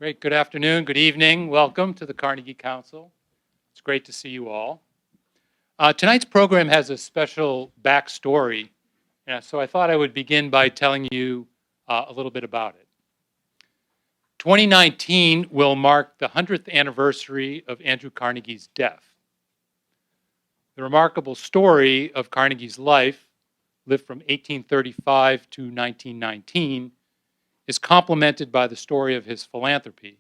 Great. Good afternoon, good evening. Welcome to the Carnegie Council. It's great to see you all. Tonight's program has a special backstory, so I thought I would begin by telling you a little bit about it. 2019 will mark the 100th anniversary of Andrew Carnegie's death. The remarkable story of Carnegie's life, lived from 1835 to 1919, is complemented by the story of his philanthropy,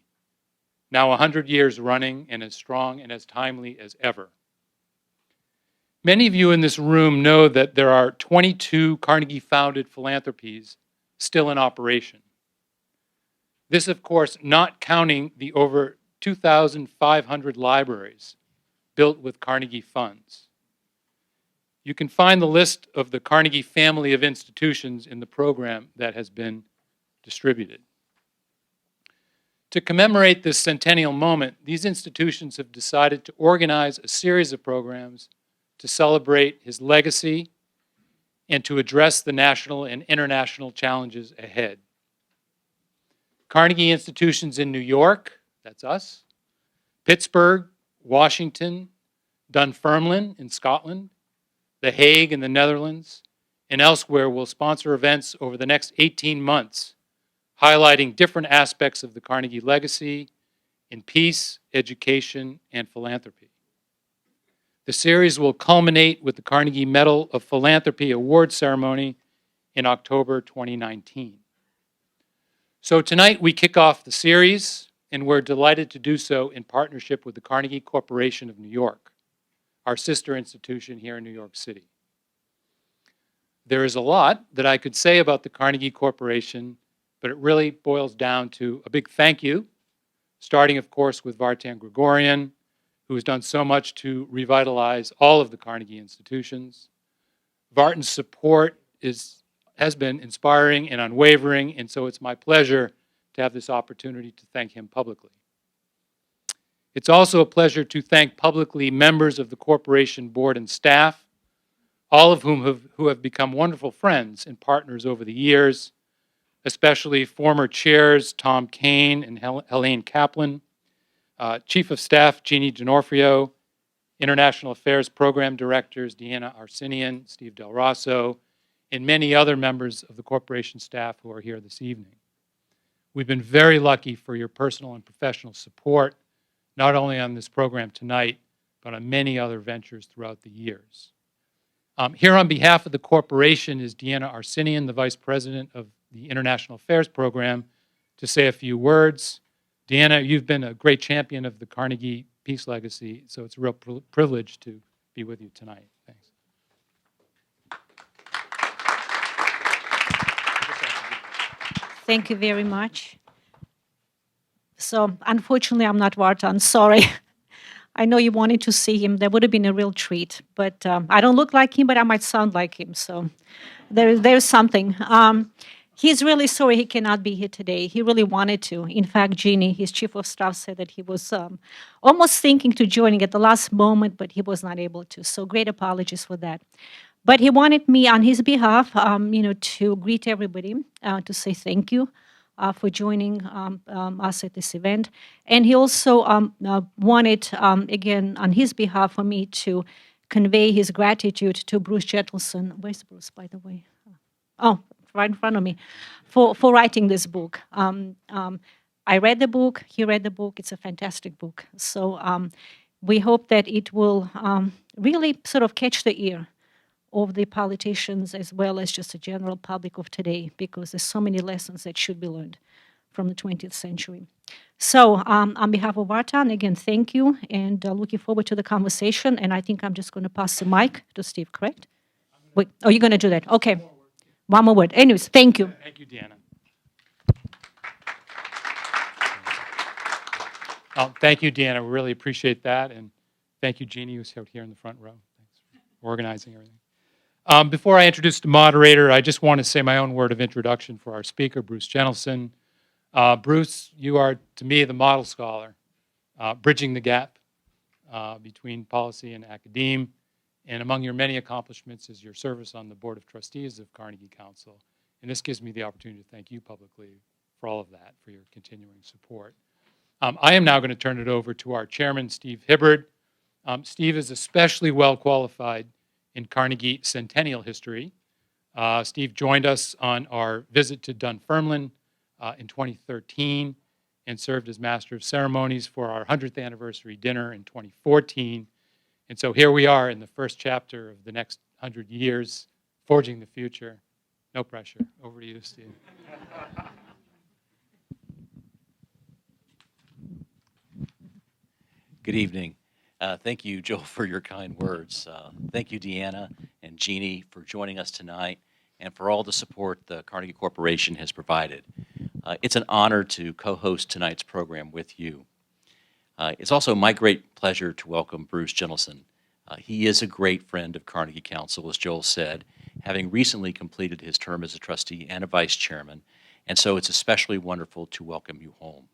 now 100 years running and as strong and as timely as ever. Many of you in this room know that there are 22 Carnegie-founded philanthropies still in operation. This, of course, not counting the over 2,500 libraries built with Carnegie funds. You can find the list of the Carnegie family of institutions in the program that has been distributed. To commemorate this centennial moment, these institutions have decided to organize a series of programs to celebrate his legacy and to address the national and international challenges ahead. Carnegie institutions in New York, that's us, Pittsburgh, Washington, Dunfermline in Scotland, The Hague in the Netherlands, and elsewhere will sponsor events over the next 18 months highlighting different aspects of the Carnegie legacy in peace, education, and philanthropy. The series will culminate with the Carnegie Medal of Philanthropy award ceremony in October 2019. So tonight we kick off the series, and we're delighted to do so in partnership with the Carnegie Corporation of New York, our sister institution here in New York City. There is a lot that I could say about the Carnegie Corporation, but it really boils down to a big thank you, starting, of course, with Vartan Gregorian, who has done so much to revitalize all of the Carnegie institutions. Vartan's support has been inspiring and unwavering, and so it's my pleasure to have this opportunity to thank him publicly. It's also a pleasure to thank publicly members of the corporation board and staff, all of whom have become wonderful friends and partners over the years, especially former chairs Tom Kane and Helene Kaplan, Chief of Staff Jeannie D'Onofrio, International Affairs Program Directors Deanna Arsenian, Steve Del Rosso, and many other members of the corporation staff who are here this evening. We've been very lucky for your personal and professional support, not only on this program tonight, but on many other ventures throughout the years. Here on behalf of the corporation is Deanna Arsenian, the Vice President of the International Affairs Program, to say a few words. Deanna, you've been a great champion of the Carnegie Peace Legacy, so it's a real privilege to be with you tonight. Thanks. Thank you very much. So, unfortunately, I'm not Vartan. Sorry. I know you wanted to see him. That would have been a real treat. But I don't look like him, but I might sound like him. So there's something. He's really sorry he cannot be here today. He really wanted to. In fact, Jeannie, his chief of staff, said that he was almost thinking to joining at the last moment, but he was not able to. So great apologies for that. But he wanted me on his behalf, to greet everybody, to say thank you for joining us at this event. And he also wanted, again, on his behalf, for me to convey his gratitude to Bruce Jentleson. Where's Bruce, by the way? Oh, right in front of me, for writing this book. I read the book, he read the book, it's a fantastic book. So we hope that it will really sort of catch the ear of the politicians as well as just the general public of today, because there's so many lessons that should be learned from the 20th century. So on behalf of Vartan, again, thank you, and looking forward to the conversation, and I think I'm just going to pass the mic to Steve, correct? Wait, oh, you're going to do that, okay. One more word. Anyways, thank you. Thank you, Deanna. Thank you, Deanna. We really appreciate that, and thank you, Jeannie, who's out here in the front row. Thanks for organizing everything. Before I introduce the moderator, I just want to say my own word of introduction for our speaker, Bruce Jentleson. Bruce, you are, to me, the model scholar, bridging the gap between policy and academe. And among your many accomplishments is your service on the Board of Trustees of Carnegie Council. And this gives me the opportunity to thank you publicly for all of that, for your continuing support. I am now going to turn it over to our chairman, Steve Hibbard. Steve is especially well qualified in Carnegie centennial history. Steve joined us on our visit to Dunfermline in 2013 and served as Master of Ceremonies for our 100th anniversary dinner in 2014. And so here we are in the first chapter of the next 100 years, forging the future. No pressure. Over to you, Steve. Good evening. Thank you, Joel, for your kind words. Thank you, Deanna and Jeannie, for joining us tonight and for all the support the Carnegie Corporation has provided. It's an honor to co-host tonight's program with you. It's also my great pleasure to welcome Bruce Jentleson. He is a great friend of Carnegie Council, as Joel said, having recently completed his term as a trustee and a vice chairman, and so it's especially wonderful to welcome you home.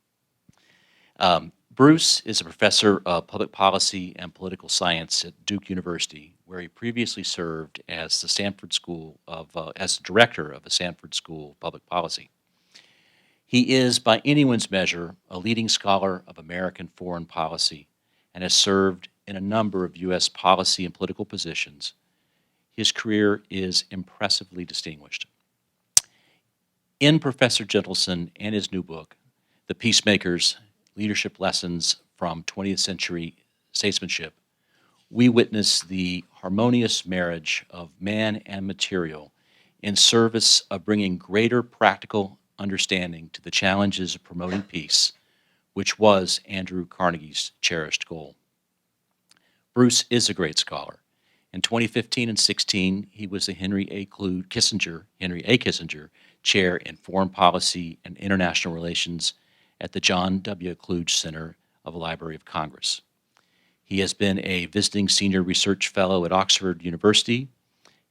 Bruce is a professor of public policy and political science at Duke University, where he previously served as the as director of the Sanford School of Public Policy. He is, by anyone's measure, a leading scholar of American foreign policy and has served in a number of U.S. policy and political positions. His career is impressively distinguished. In Professor Jentleson and his new book, The Peacemakers, Leadership Lessons from 20th-Century Statesmanship, we witness the harmonious marriage of man and material in service of bringing greater practical understanding to the challenges of promoting peace, which was Andrew Carnegie's cherished goal. Bruce is a great scholar. In 2015 and 16, he was the Henry A. Kissinger Chair in Foreign Policy and International Relations at the John W. Kluge Center of the Library of Congress. He has been a visiting senior research fellow at Oxford University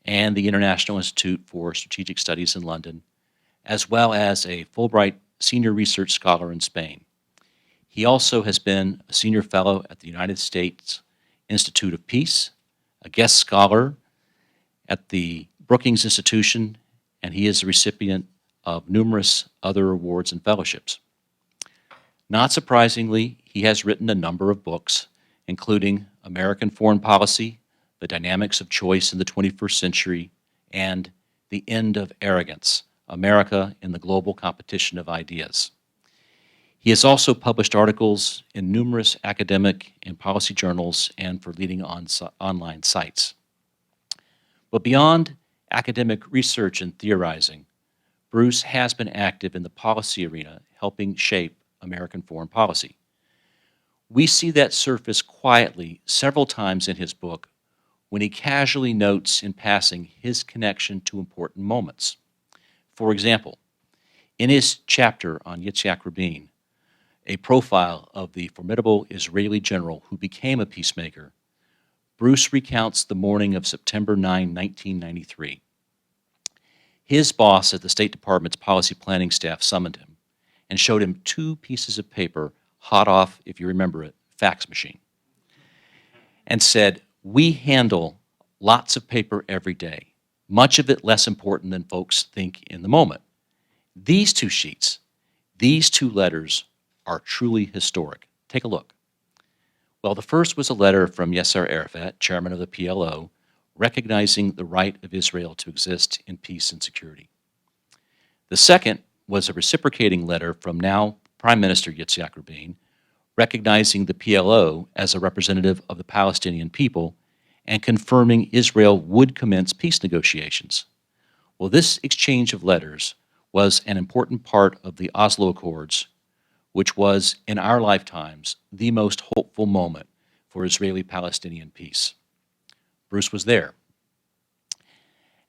and the International Institute for Strategic Studies in London, as well as a Fulbright senior research scholar in Spain. He also has been a senior fellow at the United States Institute of Peace, a guest scholar at the Brookings Institution, and he is the recipient of numerous other awards and fellowships. Not surprisingly, he has written a number of books, including American Foreign Policy, The Dynamics of Choice in the 21st Century, and The End of Arrogance, America in the Global Competition of Ideas. He has also published articles in numerous academic and policy journals and for leading online sites. But beyond academic research and theorizing, Bruce has been active in the policy arena, helping shape American foreign policy. We see that surface quietly several times in his book when he casually notes in passing his connection to important moments. For example, in his chapter on Yitzhak Rabin, a profile of the formidable Israeli general who became a peacemaker, Bruce recounts the morning of September 9, 1993. His boss at the State Department's policy planning staff summoned him and showed him 2 pieces of paper, hot off, if you remember it, fax machine, and said, "We handle lots of paper every day, much of it less important than folks think in the moment. These 2 sheets, these 2 letters are truly historic. Take a look." Well, the first was a letter from Yasser Arafat, chairman of the PLO, recognizing the right of Israel to exist in peace and security. The second was a reciprocating letter from now Prime Minister Yitzhak Rabin, recognizing the PLO as a representative of the Palestinian people and confirming Israel would commence peace negotiations. Well, this exchange of letters was an important part of the Oslo Accords, which was, in our lifetimes, the most hopeful moment for Israeli-Palestinian peace. Bruce was there.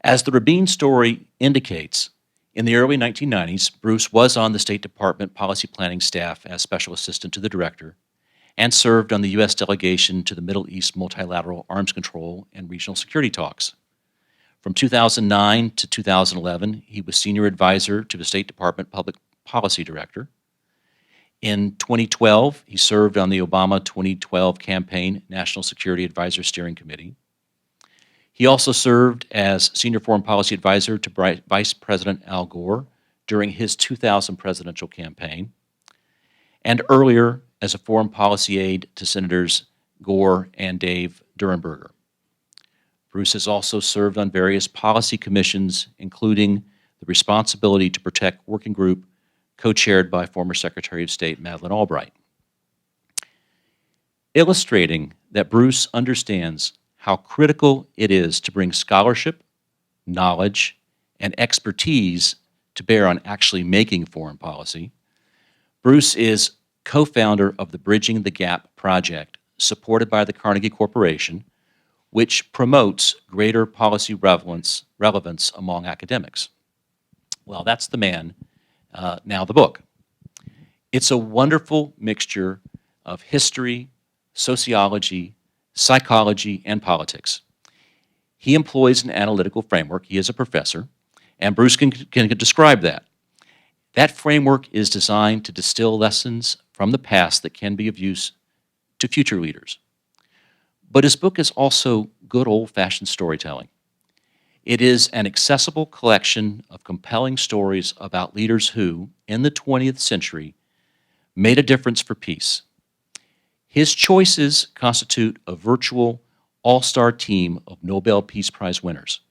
As the Rabin story indicates, in the early 1990s, Bruce was on the State Department policy planning staff as special assistant to the director and served on the U.S. delegation to the Middle East multilateral arms control and regional security talks. From 2009 to 2011, he was senior advisor to the State Department public policy director. In 2012, he served on the Obama 2012 campaign National Security Advisor Steering Committee. He also served as senior foreign policy advisor to Vice President Al Gore during his 2000 presidential campaign. and earlier as a foreign policy aide to Senators Gore and Dave Durenberger. Bruce has also served on various policy commissions, including the Responsibility to Protect Working Group, co-chaired by former Secretary of State Madeleine Albright. Illustrating that Bruce understands how critical it is to bring scholarship, knowledge, and expertise to bear on actually making foreign policy, Bruce is co-founder of the Bridging the Gap project, supported by the Carnegie Corporation, which promotes greater policy relevance among academics. Well, that's the man, now the book. It's a wonderful mixture of history, sociology, psychology, and politics. He employs an analytical framework. He is a professor, and Bruce can describe that. That framework is designed to distill lessons from the past that can be of use to future leaders. But his book is also good old-fashioned storytelling. It is an accessible collection of compelling stories about leaders who, in the 20th century, made a difference for peace. His choices constitute a virtual all-star team of Nobel Peace Prize winners.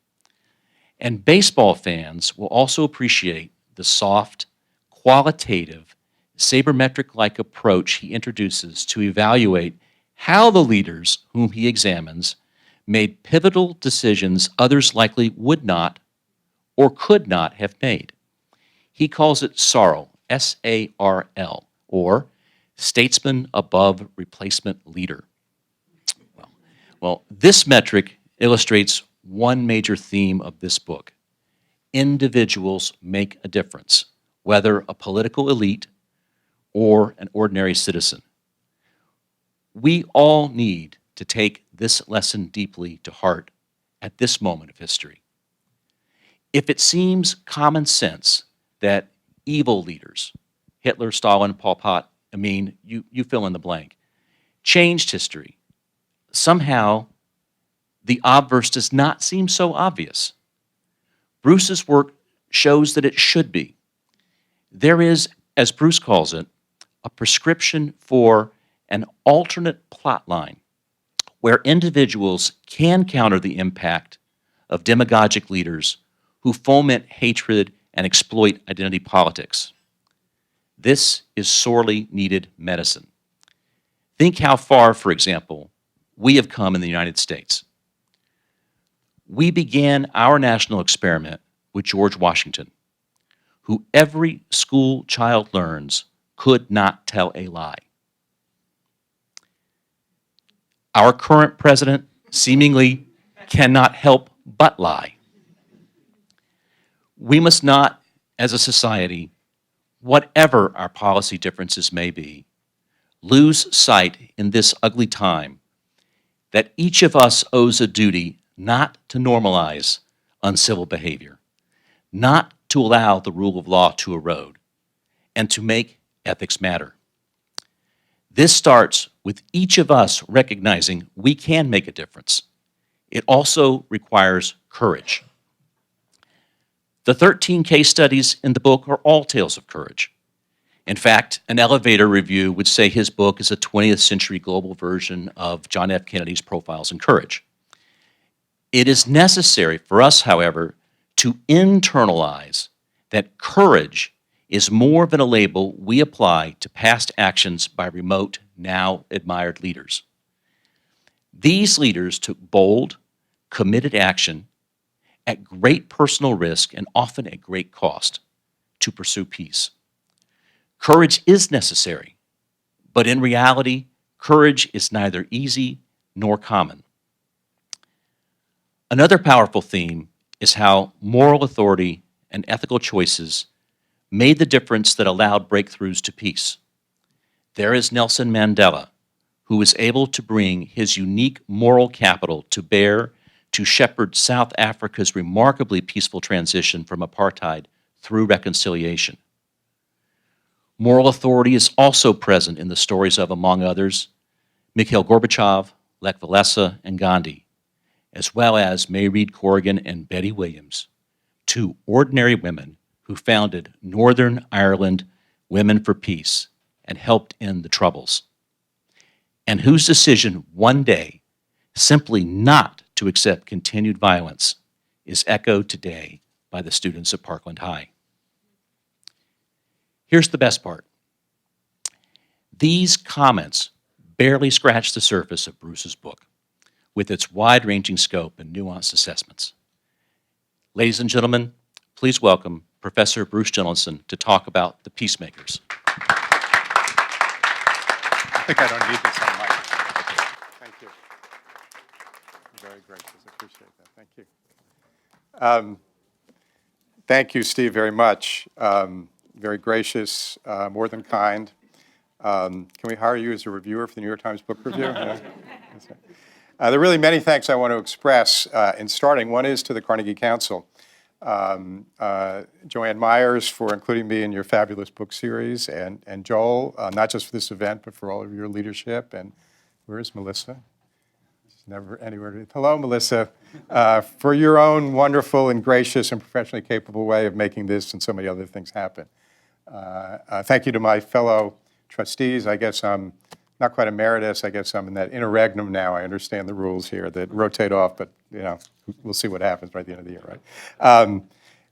And baseball fans will also appreciate the soft, qualitative, sabermetric-like approach he introduces to evaluate how the leaders whom he examines made pivotal decisions others likely would not or could not have made. He calls it SARL, S-A-R-L, or Statesman Above Replacement Leader. Well, this metric illustrates one major theme of this book. Individuals make a difference, whether a political elite or an ordinary citizen. We all need to take this lesson deeply to heart at this moment of history. If it seems common sense that evil leaders, Hitler, Stalin, Pol Pot, you fill in the blank, changed history, somehow the obverse does not seem so obvious. Bruce's work shows that it should be. There is, as Bruce calls it, a prescription for an alternate plot line where individuals can counter the impact of demagogic leaders who foment hatred and exploit identity politics. This is sorely needed medicine. Think how far, for example, we have come in the United States. We began our national experiment with George Washington, who every school child learns could not tell a lie. Our current president seemingly cannot help but lie. We must not, as a society, whatever our policy differences may be, lose sight in this ugly time that each of us owes a duty not to normalize uncivil behavior, not to allow the rule of law to erode, and to make ethics matter. This starts with each of us recognizing we can make a difference. It also requires courage. The 13 case studies in the book are all tales of courage. In fact, an elevator review would say his book is a 20th century global version of John F. Kennedy's Profiles in Courage. It is necessary for us, however, to internalize that courage is more than a label we apply to past actions by remote, now admired leaders. These leaders took bold, committed action at great personal risk and often at great cost to pursue peace. Courage is necessary, but in reality, courage is neither easy nor common. Another powerful theme is how moral authority and ethical choices made the difference that allowed breakthroughs to peace. There is Nelson Mandela, who was able to bring his unique moral capital to bear to shepherd South Africa's remarkably peaceful transition from apartheid through reconciliation. Moral authority is also present in the stories of, among others, Mikhail Gorbachev, Lech Walesa, and Gandhi, as well as May Reed Corrigan and Betty Williams, two ordinary women who founded Northern Ireland Women for Peace and helped end the Troubles, and whose decision one day simply not to accept continued violence is echoed today by the students of Parkland High. Here's the best part. These comments barely scratch the surface of Bruce's book, with its wide-ranging scope and nuanced assessments. Ladies and gentlemen, please welcome Professor Bruce Jentleson to talk about the Peacemakers. I think I don't need this on mic. Thank you. Very gracious. I appreciate that. Thank you. Thank you, Steve, very much. Very gracious, more than kind. Can we hire you as a reviewer for the New York Times Book Review? Yeah. There are really many thanks I want to express in starting. One is to the Carnegie Council. Joanne Myers for including me in your fabulous book series, and Joel, not just for this event, but for all of your leadership. And where is Melissa? She's never anywhere. Hello, Melissa. For your own wonderful and gracious and professionally capable way of making this and so many other things happen. Thank you to my fellow trustees. I guess I'm not quite emeritus. I guess I'm in that interregnum now. I understand the rules here that rotate off, but we'll see what happens by the end of the year, right?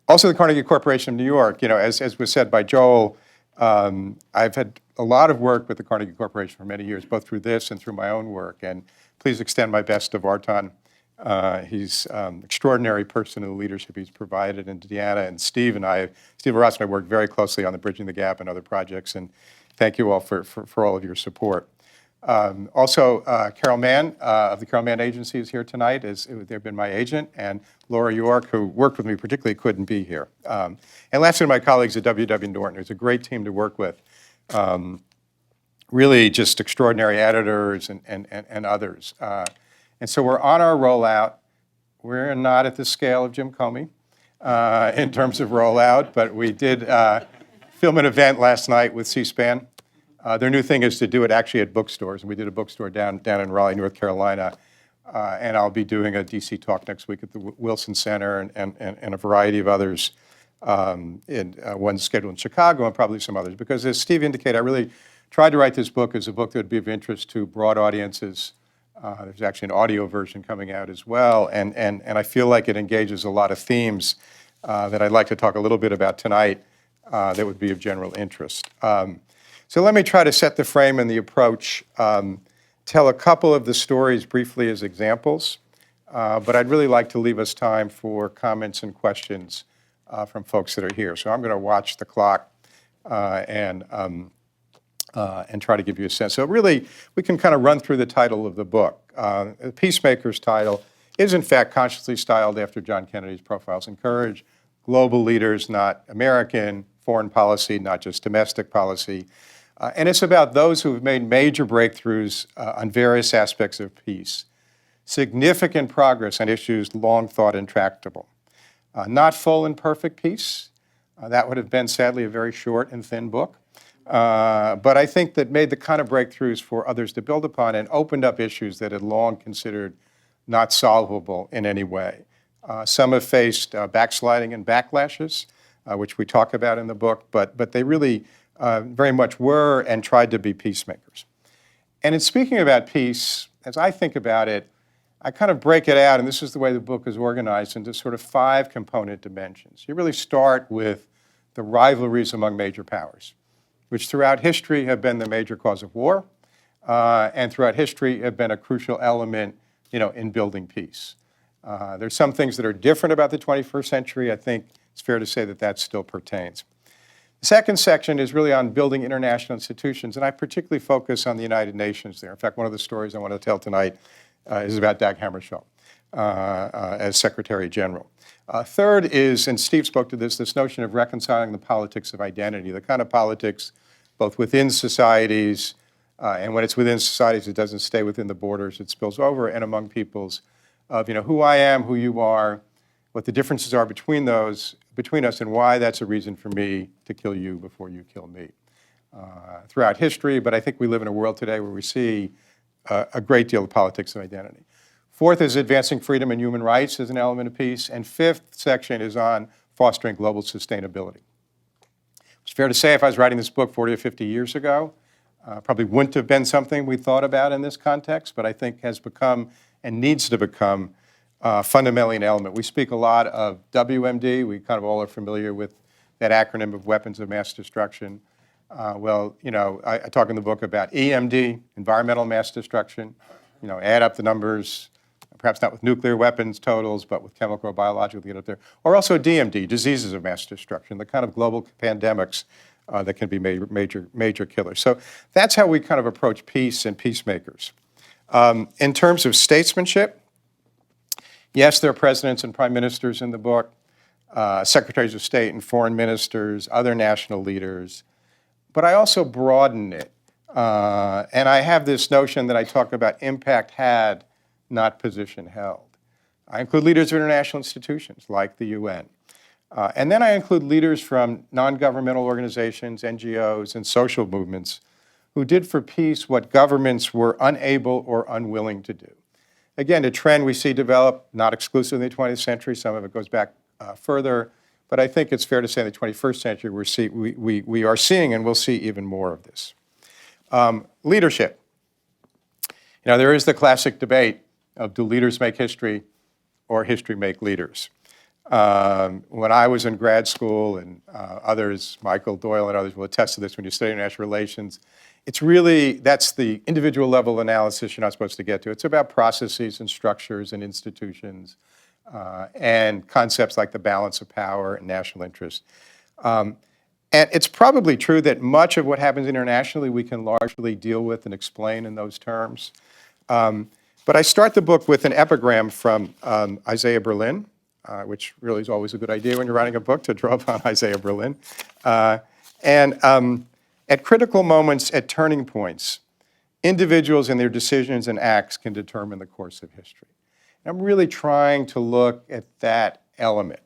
Also, the Carnegie Corporation of New York. As was said by Joel, I've had a lot of work with the Carnegie Corporation for many years, both through this and through my own work. And please extend my best to Vartan. He's an extraordinary person in the leadership he's provided, and Deanna and Steve Ross and I worked very closely on the Bridging the Gap and other projects, and thank you all for all of your support. Also, Carol Mann of the Carol Mann Agency is here tonight. They've been my agent, and Laura York, who worked with me particularly, couldn't be here. And lastly, my colleagues at W.W. Norton. It's a great team to work with. Really just extraordinary editors and others. And so we're on our rollout. We're not at the scale of Jim Comey in terms of rollout, but we did film an event last night with C-SPAN. Their new thing is to do it actually at bookstores, and we did a bookstore down in Raleigh, North Carolina, and I'll be doing a DC talk next week at the Wilson Center and a variety of others, one scheduled in Chicago and probably some others, because as Steve indicated, I really tried to write this book as a book that would be of interest to broad audiences. There's actually an audio version coming out as well, and I feel like it engages a lot of themes that I'd like to talk a little bit about tonight that would be of general interest. So let me try to set the frame and the approach, tell a couple of the stories briefly as examples, but I'd really like to leave us time for comments and questions from folks that are here. So I'm going to watch the clock and try to give you a sense. So really, we can kind of run through the title of the book. The Peacemakers title is in fact consciously styled after John Kennedy's Profiles in Courage. Global leaders, not American; foreign policy, not just domestic policy. And it's about those who have made major breakthroughs on various aspects of peace. Significant progress on issues long thought intractable. Not full and perfect peace. That would have been, sadly, a very short and thin book. But I think that made the kind of breakthroughs for others to build upon and opened up issues that had long considered not solvable in any way. Some have faced backsliding and backlashes, which we talk about in the book, but they really very much were and tried to be peacemakers. And in speaking about peace, as I think about it, I kind of break it out, and this is the way the book is organized, into sort of 5 component dimensions. You really start with the rivalries among major powers, which throughout history have been the major cause of war, and throughout history have been a crucial element, in building peace. There's some things that are different about the 21st century. I think it's fair to say that that still pertains. The second section is really on building international institutions, and I particularly focus on the United Nations there. In fact, one of the stories I want to tell tonight is about Dag Hammarskjöld as Secretary General. Third is, and Steve spoke to this notion of reconciling the politics of identity, the kind of politics both within societies, and when it's within societies, it doesn't stay within the borders, it spills over, and among peoples, of who I am, who you are, what the differences are between us, and why that's a reason for me to kill you before you kill me. Throughout history, but I think we live in a world today where we see a great deal of politics of identity. Fourth is advancing freedom and human rights as an element of peace. And fifth section is on fostering global sustainability. It's fair to say if I was writing this book 40 or 50 years ago, Probably wouldn't have been something we thought about in this context, but I think has become and needs to become fundamentally an element. We speak a lot of WMD. We kind of all are familiar with that acronym of weapons of mass destruction. Well, you know, I talk in the book about EMD, environmental mass destruction. You know, add up the numbers, perhaps not with nuclear weapons totals, but with chemical or biological to get up there. Or also DMD, diseases of mass destruction, the kind of global pandemics that can be major killers. So that's how we kind of approach peace and peacemakers. In terms of statesmanship, yes, there are presidents and prime ministers in the book, secretaries of state and foreign ministers, other national leaders, but I also broaden it. And I have this notion that I talk about impact had, not position held. I include leaders of international institutions like the UN. And then I include leaders from non-governmental organizations, NGOs, and social movements who did for peace what governments were unable or unwilling to do. Again, a trend we see develop, not exclusively in the 20th century, some of it goes back further, but I think it's fair to say in the 21st century we are seeing and we'll see even more of this. Leadership. You know, there is the classic debate of do leaders make history or history make leaders? When I was in grad school, and others, Michael Doyle and others will attest to this when you study international relations, it's really, that's the individual level analysis you're not supposed to get to. It's about processes and structures and institutions and concepts like the balance of power and national interest. And it's probably true that much of what happens internationally we can largely deal with and explain in those terms. But I start the book with an epigram from Isaiah Berlin, which really is always a good idea when you're writing a book to draw upon Isaiah Berlin. At critical moments, at turning points, individuals and their decisions and acts can determine the course of history. And I'm really trying to look at that element.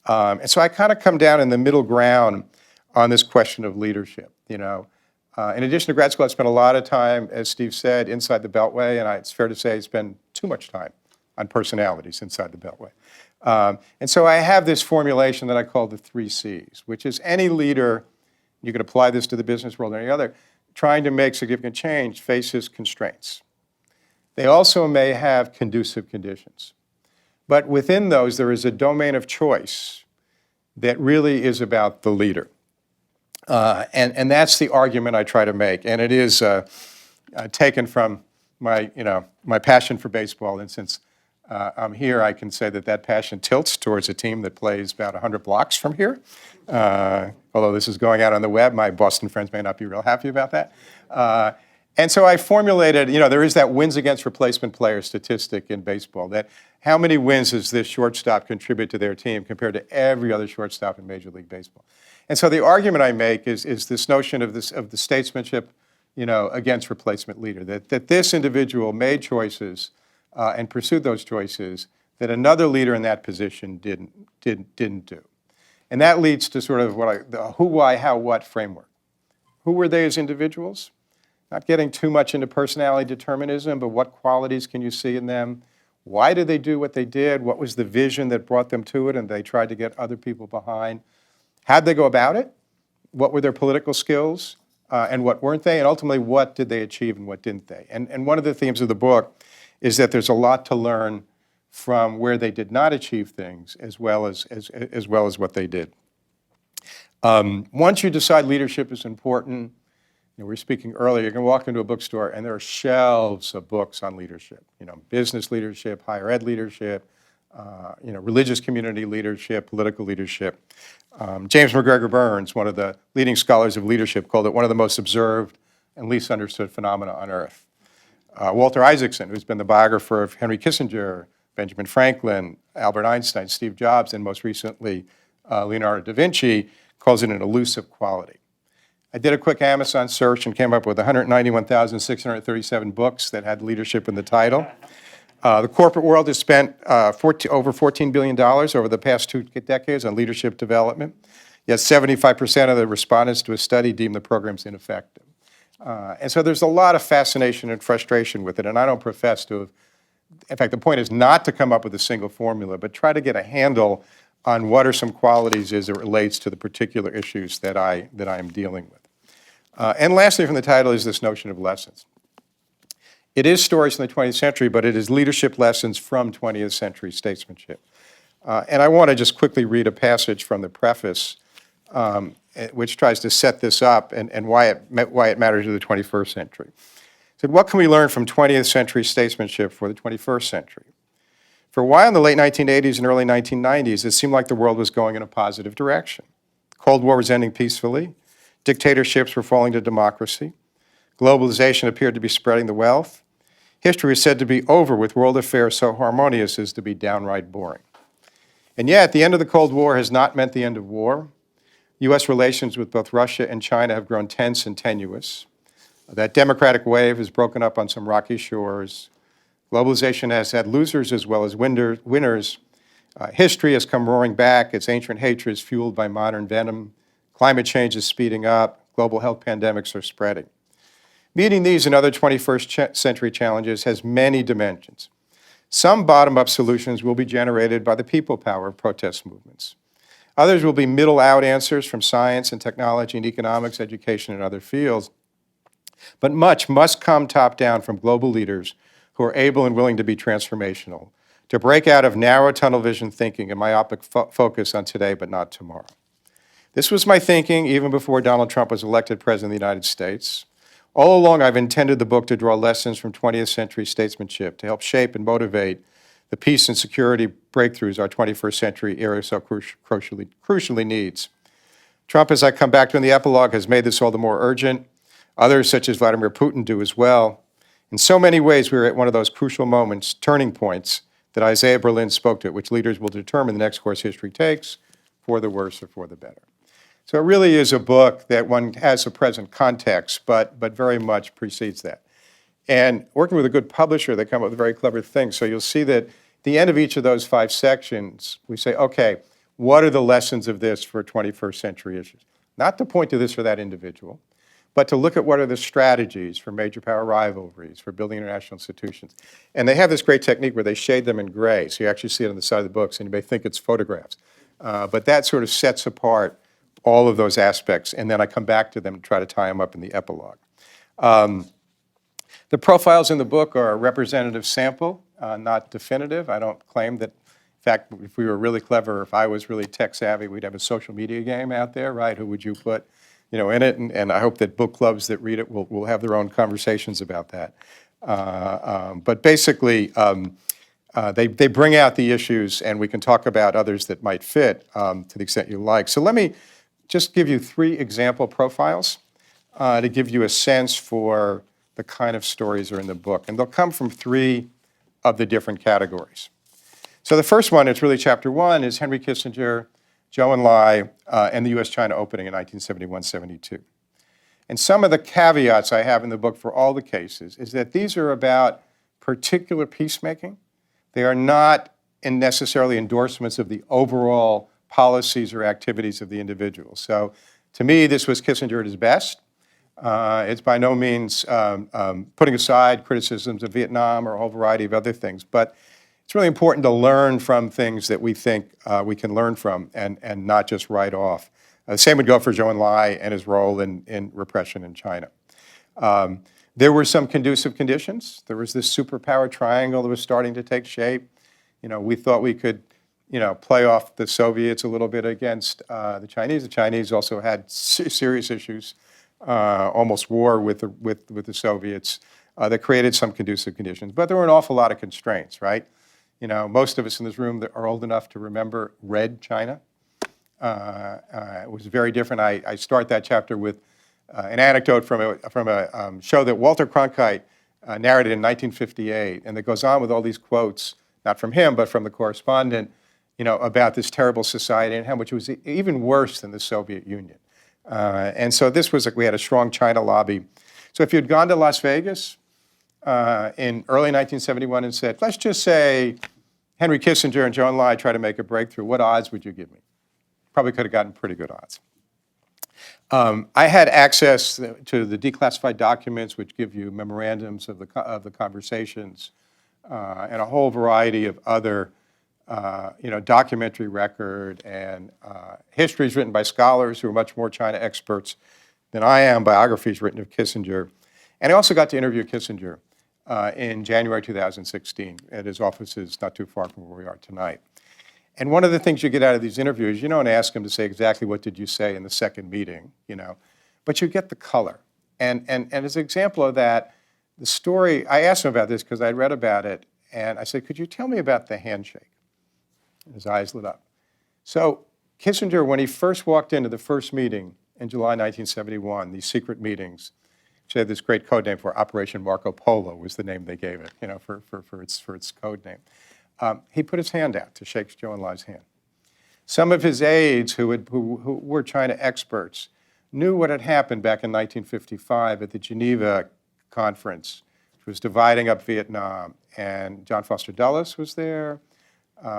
And so I kind of come down in the middle ground on this question of leadership. You know, in addition to grad school, I spent a lot of time, as Steve said, inside the Beltway, and it's fair to say I spend too much time on personalities inside the Beltway. And so I have this formulation that I call the 3 C's, which is any leader, you could apply this to the business world or any other, trying to make significant change faces constraints. They also may have conducive conditions. But within those, there is a domain of choice that really is about the leader. And that's the argument I try to make. And it is taken from my passion for baseball. And since I'm here, I can say that passion tilts towards a team that plays about 100 blocks from here. Although this is going out on the web, my Boston friends may not be real happy about that. And so I formulated, there is that wins against replacement player statistic in baseball, that how many wins does this shortstop contribute to their team compared to every other shortstop in Major League Baseball? And so the argument I make is this notion of the statesmanship, against replacement leader, that this individual made choices and pursued those choices that another leader in that position didn't do. And that leads to sort of the who, why, how, what framework. Who were they as individuals? Not getting too much into personality determinism, but what qualities can you see in them? Why did they do what they did? What was the vision that brought them to it and they tried to get other people behind? How'd they go about it? What were their political skills and what weren't they? And ultimately, what did they achieve and what didn't they? And one of the themes of the book is that there's a lot to learn from where they did not achieve things as well as what they did. Once you decide leadership is important, we were speaking earlier, you can walk into a bookstore and there are shelves of books on leadership, business leadership, higher ed leadership, religious community leadership, political leadership. James McGregor Burns, one of the leading scholars of leadership, called it one of the most observed and least understood phenomena on earth. Walter Isaacson, who's been the biographer of Henry Kissinger, Benjamin Franklin, Albert Einstein, Steve Jobs, and most recently Leonardo da Vinci, calls it an elusive quality. I did a quick Amazon search and came up with 191,637 books that had leadership in the title. The corporate world has spent over $14 billion over the past 2 decades on leadership development, yet 75% of the respondents to a study deemed the programs ineffective. And so there's a lot of fascination and frustration with it, and I don't profess to have, in fact, the point is not to come up with a single formula, but try to get a handle on what are some qualities as it relates to the particular issues that I am dealing with. And lastly, from the title is this notion of lessons. It is stories from the 20th century, but it is leadership lessons from 20th century statesmanship. And I want to just quickly read a passage from the preface, which tries to set this up and why it matters to the 21st century. It said, what can we learn from 20th century statesmanship for the 21st century? For a while in the late 1980s and early 1990s, it seemed like the world was going in a positive direction. The Cold War was ending peacefully. Dictatorships were falling to democracy. Globalization appeared to be spreading the wealth. History was said to be over with world affairs so harmonious as to be downright boring. And yet, the end of the Cold War has not meant the end of war. U.S. relations with both Russia and China have grown tense and tenuous. That democratic wave has broken up on some rocky shores. Globalization has had losers as well as winners. History has come roaring back. Its ancient hatred is fueled by modern venom. Climate change is speeding up. Global health pandemics are spreading. Meeting these and other 21st century challenges has many dimensions. Some bottom-up solutions will be generated by the people power of protest movements. Others will be middle-out answers from science and technology and economics, education, and other fields. But much must come top-down from global leaders who are able and willing to be transformational, to break out of narrow tunnel vision thinking and myopic focus on today but not tomorrow. This was my thinking even before Donald Trump was elected President of the United States. All along, I've intended the book to draw lessons from 20th century statesmanship to help shape and motivate the peace and security breakthroughs our 21st century era so crucially needs. Trump, as I come back to in the epilogue, has made this all the more urgent. Others, such as Vladimir Putin, do as well. In so many ways, we're at one of those crucial moments, turning points, that Isaiah Berlin spoke to, which leaders will determine the next course history takes, for the worse or for the better. So it really is a book that one has a present context, but very much precedes that. And working with a good publisher, they come up with very clever things. So you'll see that at the end of each of those 5 sections, we say, okay, what are the lessons of this for 21st century issues? Not to point to this or that individual, but to look at what are the strategies for major power rivalries, for building international institutions. And they have this great technique where they shade them in gray, so you actually see it on the side of the books, and you may think it's photographs. But that sort of sets apart all of those aspects, and then I come back to them and try to tie them up in the epilogue. The profiles in the book are a representative sample, not definitive. I don't claim that, in fact, if we were really clever, if I was really tech savvy, we'd have a social media game out there, right? Who would you put, in it? And I hope that book clubs that read it will have their own conversations about that. But basically, they bring out the issues, and we can talk about others that might fit to the extent you like. So let me just give you 3 example profiles to give you a sense for the kind of stories that are in the book. And they'll come from 3 of the different categories. So the first one, it's really chapter 1, is Henry Kissinger, Zhou Enlai, and the U.S.-China opening in 1971-72. And some of the caveats I have in the book for all the cases is that these are about particular peacemaking. They are not necessarily endorsements of the overall policies or activities of the individual. So to me, this was Kissinger at his best. It's by no means putting aside criticisms of Vietnam or a whole variety of other things, but it's really important to learn from things that we think we can learn from and not just write off. The same would go for Zhou Enlai and his role in repression in China. There were some conducive conditions. There was this superpower triangle that was starting to take shape. We thought we could play off the Soviets a little bit against the Chinese. The Chinese also had serious issues, almost war with the Soviets, that created some conducive conditions. But there were an awful lot of constraints, right? Most of us in this room that are old enough to remember Red China. It was very different. I start that chapter with an anecdote from a show that Walter Cronkite narrated in 1958, and that goes on with all these quotes, not from him, but from the correspondent, about this terrible society and how much it was even worse than the Soviet Union. And so this was we had a strong China lobby. So if you'd gone to Las Vegas in early 1971 and said, let's just say Henry Kissinger and Zhou Enlai try to make a breakthrough, what odds would you give me? Probably could have gotten pretty good odds. I had access to the declassified documents, which give you memorandums of the conversations and a whole variety of other documentary record and histories written by scholars who are much more China experts than I am, biographies written of Kissinger. And I also got to interview Kissinger in January 2016 at his offices not too far from where we are tonight. And one of the things you get out of these interviews, you don't ask him to say exactly what did you say in the second meeting, but you get the color. And as an example of that, the story, I asked him about this because I read about it, and I said, could you tell me about the handshake? And his eyes lit up. So Kissinger, when he first walked into the first meeting in July 1971, these secret meetings, which had this great code name for Operation Marco Polo was the name they gave it, for its code name. He put his hand out to shake Zhou Enlai's hand. Some of his aides who were China experts knew what had happened back in 1955 at the Geneva conference, which was dividing up Vietnam. And John Foster Dulles was there,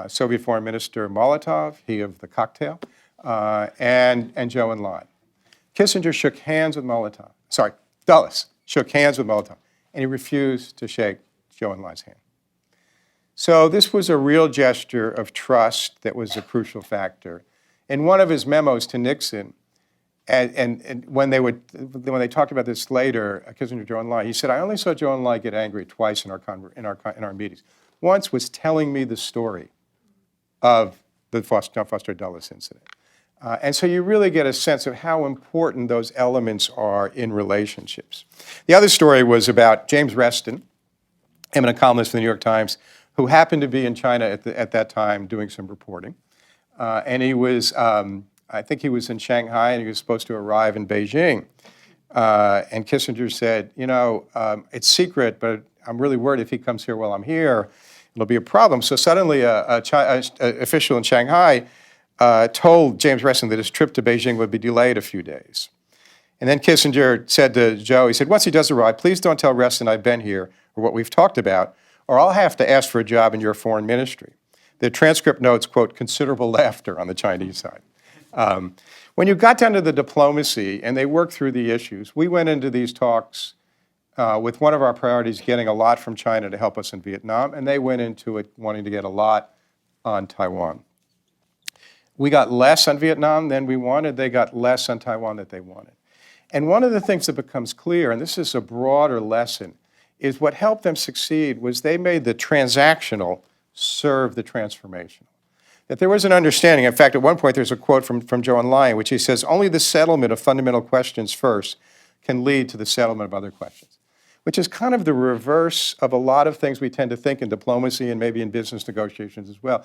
Soviet Foreign Minister Molotov, he of the cocktail, and Zhou Enlai. Kissinger shook hands with Dulles shook hands with Molotov, and he refused to shake Zhou Enlai's hand. So this was a real gesture of trust that was a crucial factor. In one of his memos to Nixon, and when they talked about this later, Kissinger, Zhou Enlai, he said, "I only saw Zhou Enlai get angry twice in our meetings. Once was telling me the story of the John Foster Dulles incident." And so you really get a sense of how important those elements are in relationships. The other story was about James Reston, eminent columnist for the New York Times, who happened to be in China at that time doing some reporting. And he was, I think he was in Shanghai, and he was supposed to arrive in Beijing. And Kissinger said, it's secret, but I'm really worried if he comes here while I'm here, it'll be a problem. So suddenly an official in Shanghai told James Reston that his trip to Beijing would be delayed a few days. And then Kissinger said to Joe, he said, once he does arrive, please don't tell Reston I've been here or what we've talked about, or I'll have to ask for a job in your foreign ministry. The transcript notes, quote, considerable laughter on the Chinese side. When you got down to the diplomacy and they worked through the issues, we went into these talks with one of our priorities getting a lot from China to help us in Vietnam, and they went into it wanting to get a lot on Taiwan. We got less on Vietnam than we wanted. They got less on Taiwan than they wanted. And one of the things that becomes clear, and this is a broader lesson, is what helped them succeed was they made the transactional serve the transformational. That there was an understanding. In fact, at one point there's a quote from Zhou Enlai in which he says, only the settlement of fundamental questions first can lead to the settlement of other questions, which is kind of the reverse of a lot of things we tend to think in diplomacy and maybe in business negotiations as well.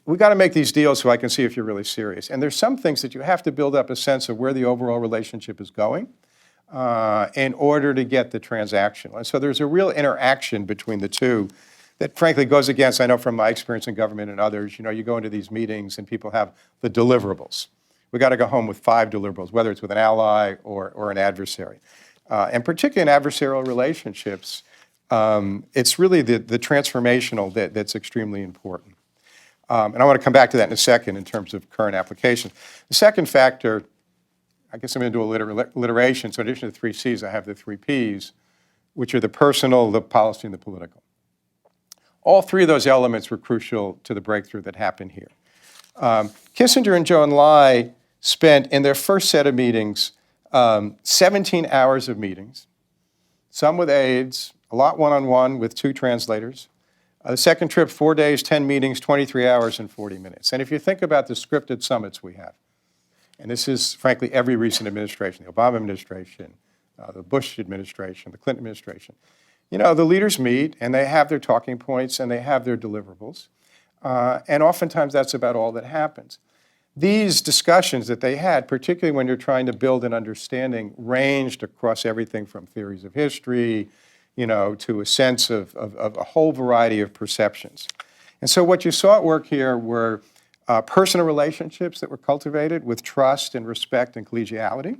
We got to make these deals so I can see if you're really serious. And there's some things that you have to build up a sense of where the overall relationship is going in order to get the transactional. And so there's a real interaction between the two that frankly goes against, I know from my experience in government and others, you go into these meetings and people have the deliverables. We got to go home with 5 deliverables, whether it's with an ally or an adversary. And particularly in adversarial relationships, it's really the transformational that's extremely important. And I want to come back to that in a second in terms of current applications. The second factor, I guess I'm going to do a alliteration. So in addition to the 3 C's, I have the 3 P's, which are the personal, the policy, and the political. All 3 of those elements were crucial to the breakthrough that happened here. Kissinger and Zhou Enlai spent, in their first set of meetings, 17 hours of meetings, some with aides, a lot one-on-one with 2 translators. The second trip, 4 days, 10 meetings, 23 hours and 40 minutes. And if you think about the scripted summits we have, and this is, frankly, every recent administration, the Obama administration, the Bush administration, the Clinton administration, the leaders meet and they have their talking points and they have their deliverables. And oftentimes that's about all that happens. These discussions that they had, particularly when you're trying to build an understanding, ranged across everything from theories of history, to a sense of a whole variety of perceptions. And so what you saw at work here were personal relationships that were cultivated with trust and respect and collegiality.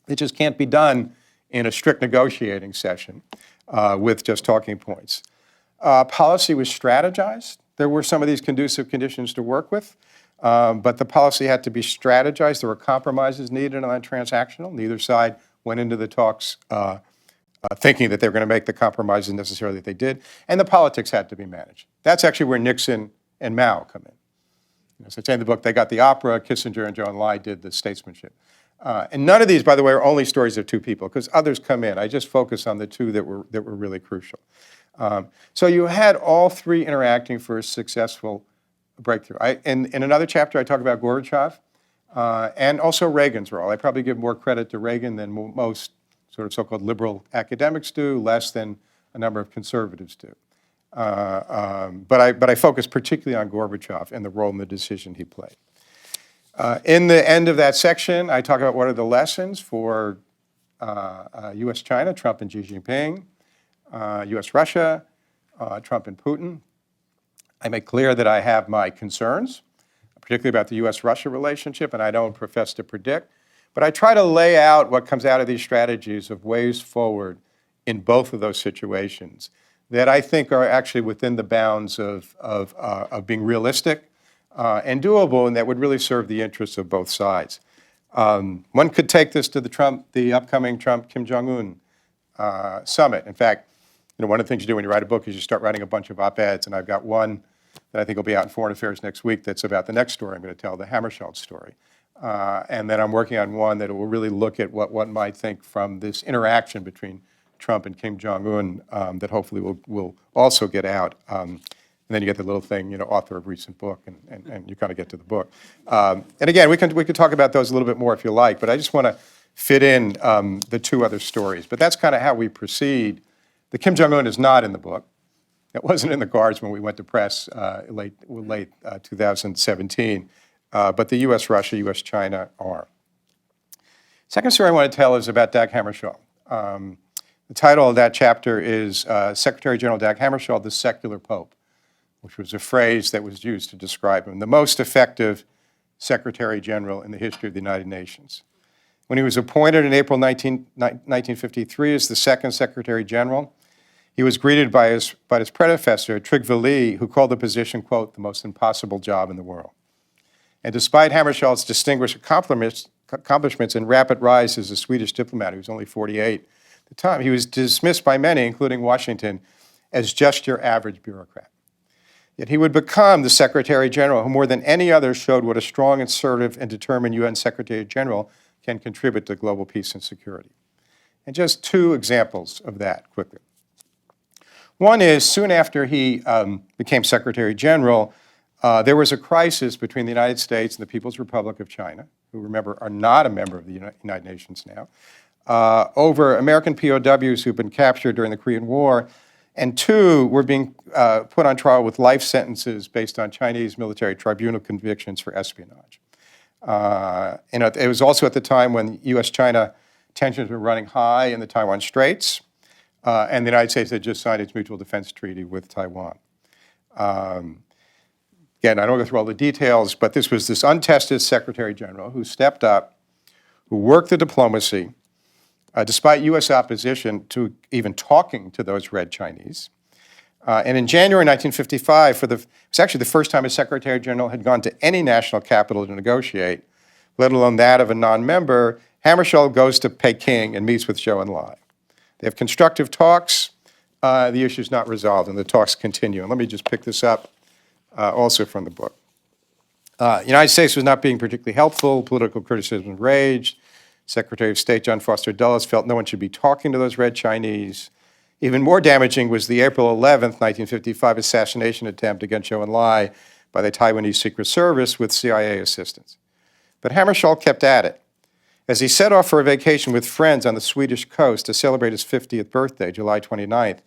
It just can't be done in a strict negotiating session with just talking points. Policy was strategized. There were some of these conducive conditions to work with, but the policy had to be strategized. There were compromises needed on transactional. Neither side went into the talks thinking that they were going to make the compromises necessarily that they did, and the politics had to be managed. That's actually where Nixon and Mao come in. As I say in the book, they got the opera, Kissinger and Zhou Enlai did the statesmanship. And none of these, by the way, are only stories of two people, because others come in. I just focus on the two that were really crucial. So you had all three interacting for a successful breakthrough. In another chapter, I talk about Gorbachev and also Reagan's role. I probably give more credit to Reagan than most sort of so-called liberal academics do, less than a number of conservatives do. But I focus particularly on Gorbachev and the role and the decision he played. In the end of that section, I talk about what are the lessons for U.S.-China, Trump and Xi Jinping, U.S.-Russia, Trump and Putin. I make clear that I have my concerns, particularly about the U.S.-Russia relationship, and I don't profess to predict. But I try to lay out what comes out of these strategies of ways forward in both of those situations that I think are actually within the bounds of being realistic and doable, and that would really serve the interests of both sides. One could take this to the upcoming Trump-Kim Jong-un summit. In fact, one of the things you do when you write a book is you start writing a bunch of op-eds, and I've got one that I think will be out in Foreign Affairs next week that's about the next story I'm going to tell, the Hammarskjöld story. And then I'm working on one that will really look at what one might think from this interaction between Trump and Kim Jong-un that hopefully will also get out. And then you get the little thing, author of recent book, and you kind of get to the book. And again, we can talk about those a little bit more if you like, but I just want to fit in the two other stories. But that's kind of how we proceed. The Kim Jong-un is not in the book. It wasn't in the cards when we went to press late 2017. But the U.S.-Russia, U.S.-China are. Second story I want to tell is about Dag Hammarskjöld. The title of that chapter is Secretary General Dag Hammarskjöld, the Secular Pope, which was a phrase that was used to describe him, the most effective Secretary General in the history of the United Nations. When he was appointed in April 1953 as the second Secretary General, he was greeted by his predecessor, Trygve Lie, who called the position, quote, the most impossible job in the world. And despite Hammarskjöld's distinguished accomplishments and rapid rise as a Swedish diplomat, he was only 48 at the time, he was dismissed by many, including Washington, as just your average bureaucrat. Yet he would become the Secretary General who more than any other showed what a strong, assertive, and determined UN Secretary General can contribute to global peace and security. And just two examples of that quickly. One is soon after he became Secretary General, there was a crisis between the United States and the People's Republic of China, who, remember, are not a member of the United Nations now, over American POWs who've been captured during the Korean War, and two were being put on trial with life sentences based on Chinese military tribunal convictions for espionage. It was also at the time when U.S.-China tensions were running high in the Taiwan Straits, and the United States had just signed its mutual defense treaty with Taiwan. Again, I don't go through all the details, but this was this untested Secretary General who stepped up, who worked the diplomacy, despite U.S. opposition to even talking to those Red Chinese. And in January 1955, it was actually the first time a Secretary General had gone to any national capital to negotiate, let alone that of a non-member. Hammarskjöld goes to Peking and meets with Zhou Enlai. They have constructive talks. The issue is not resolved, and the talks continue. And let me just pick this up also from the book. The United States was not being particularly helpful. Political criticism raged. Secretary of State John Foster Dulles felt no one should be talking to those Red Chinese. Even more damaging was the April 11th, 1955 assassination attempt against Zhou Enlai by the Taiwanese Secret Service with CIA assistance. But Hammarskjöld kept at it. As he set off for a vacation with friends on the Swedish coast to celebrate his 50th birthday, July 29th,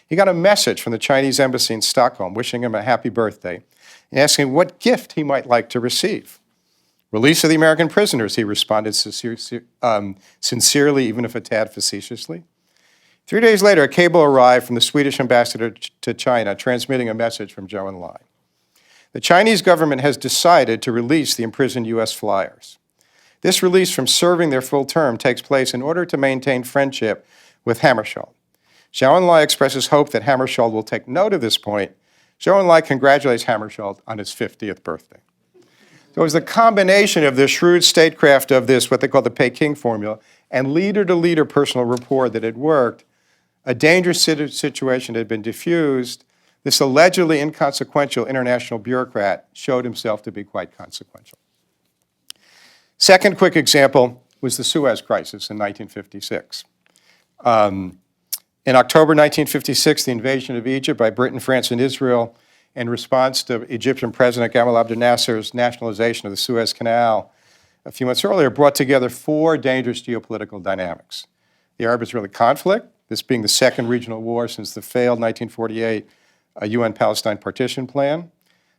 he got a message from the Chinese embassy in Stockholm wishing him a happy birthday and asking what gift he might like to receive. Release of the American prisoners, he responded sincerely, even if a tad facetiously. 3 days later, a cable arrived from the Swedish ambassador to China transmitting a message from Zhou Enlai. The Chinese government has decided to release the imprisoned U.S. flyers. This release from serving their full term takes place in order to maintain friendship with Hammarskjöld. Zhou Enlai expresses hope that Hammarskjöld will take note of this point. Zhou Enlai congratulates Hammarskjöld on his 50th birthday. So it was the combination of the shrewd statecraft of this, what they call the Peking formula, and leader-to-leader personal rapport that had worked. A dangerous situation had been diffused. This allegedly inconsequential international bureaucrat showed himself to be quite consequential. Second quick example, was the Suez Crisis in 1956. In October 1956, the invasion of Egypt by Britain, France, and Israel in response to Egyptian President Gamal Abdel Nasser's nationalization of the Suez Canal a few months earlier brought together four dangerous geopolitical dynamics. The Arab-Israeli conflict, this being the second regional war since the failed 1948 UN Palestine partition plan.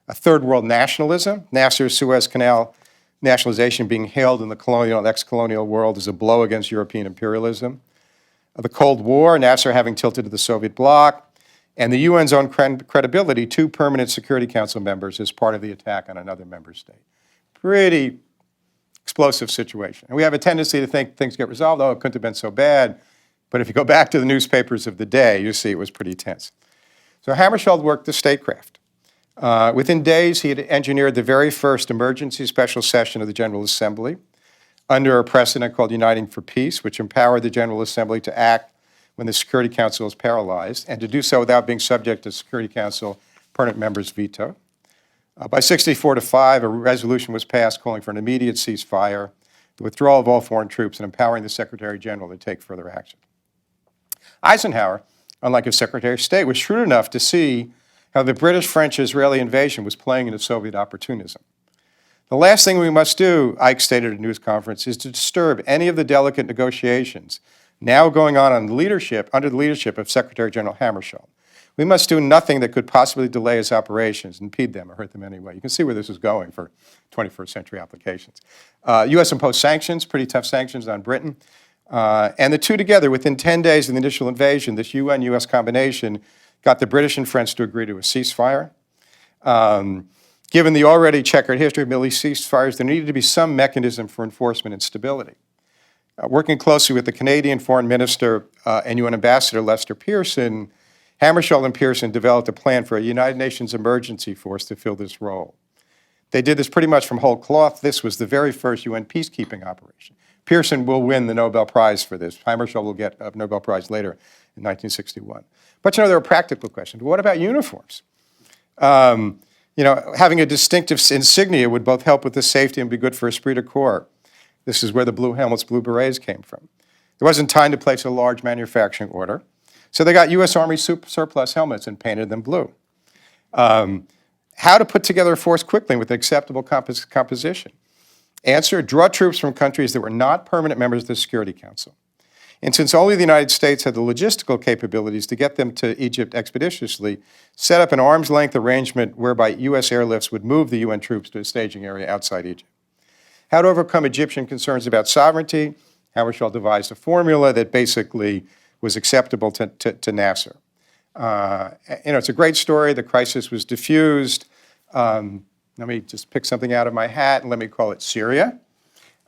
A third world nationalism, Nasser's Suez Canal nationalization being hailed in the colonial and ex-colonial world as a blow against European imperialism. The Cold War, Nasser having tilted to the Soviet bloc, and the UN's own credibility, two permanent Security Council members as part of the attack on another member state. Pretty explosive situation. And we have a tendency to think things get resolved. Oh, it couldn't have been so bad. But if you go back to the newspapers of the day, you see it was pretty tense. So Hammarskjöld worked the statecraft. Within days, he had engineered the very first emergency special session of the General Assembly under a precedent called Uniting for Peace, which empowered the General Assembly to act when the Security Council is paralyzed, and to do so without being subject to Security Council permanent members' veto. By 64-5, a resolution was passed calling for an immediate ceasefire, the withdrawal of all foreign troops, and empowering the Secretary General to take further action. Eisenhower, unlike his Secretary of State, was shrewd enough to see how the British-French-Israeli invasion was playing into Soviet opportunism. The last thing we must do, Ike stated at a news conference, is to disturb any of the delicate negotiations now going on under the leadership of Secretary General Hammarskjöld. We must do nothing that could possibly delay his operations, impede them, or hurt them anyway. You can see where this is going for 21st century applications. U.S. imposed sanctions, pretty tough sanctions on Britain. And the two together, within 10 days of the initial invasion, this UN-U.S. combination got the British and French to agree to a ceasefire. Given the already checkered history of Middle East ceasefires, there needed to be some mechanism for enforcement and stability. Working closely with the Canadian Foreign Minister and UN Ambassador Lester Pearson, Hammarskjöld and Pearson developed a plan for a United Nations emergency force to fill this role. They did this pretty much from whole cloth. This was the very first UN peacekeeping operation. Pearson will win the Nobel Prize for this. Hammarskjöld will get a Nobel Prize later in 1961. But there are practical questions. What about uniforms? Having a distinctive insignia would both help with the safety and be good for esprit de corps. This is where the blue helmets, blue berets came from. There wasn't time to place a large manufacturing order, so they got U.S. Army surplus helmets and painted them blue. How to put together a force quickly with acceptable composition? Answer, draw troops from countries that were not permanent members of the Security Council. And since only the United States had the logistical capabilities to get them to Egypt expeditiously, set up an arm's length arrangement whereby U.S. airlifts would move the UN troops to a staging area outside Egypt. How to overcome Egyptian concerns about sovereignty? Hammarskjöld devised a formula that basically was acceptable to Nasser. It's a great story. The crisis was diffused. Let me just pick something out of my hat and let me call it Syria,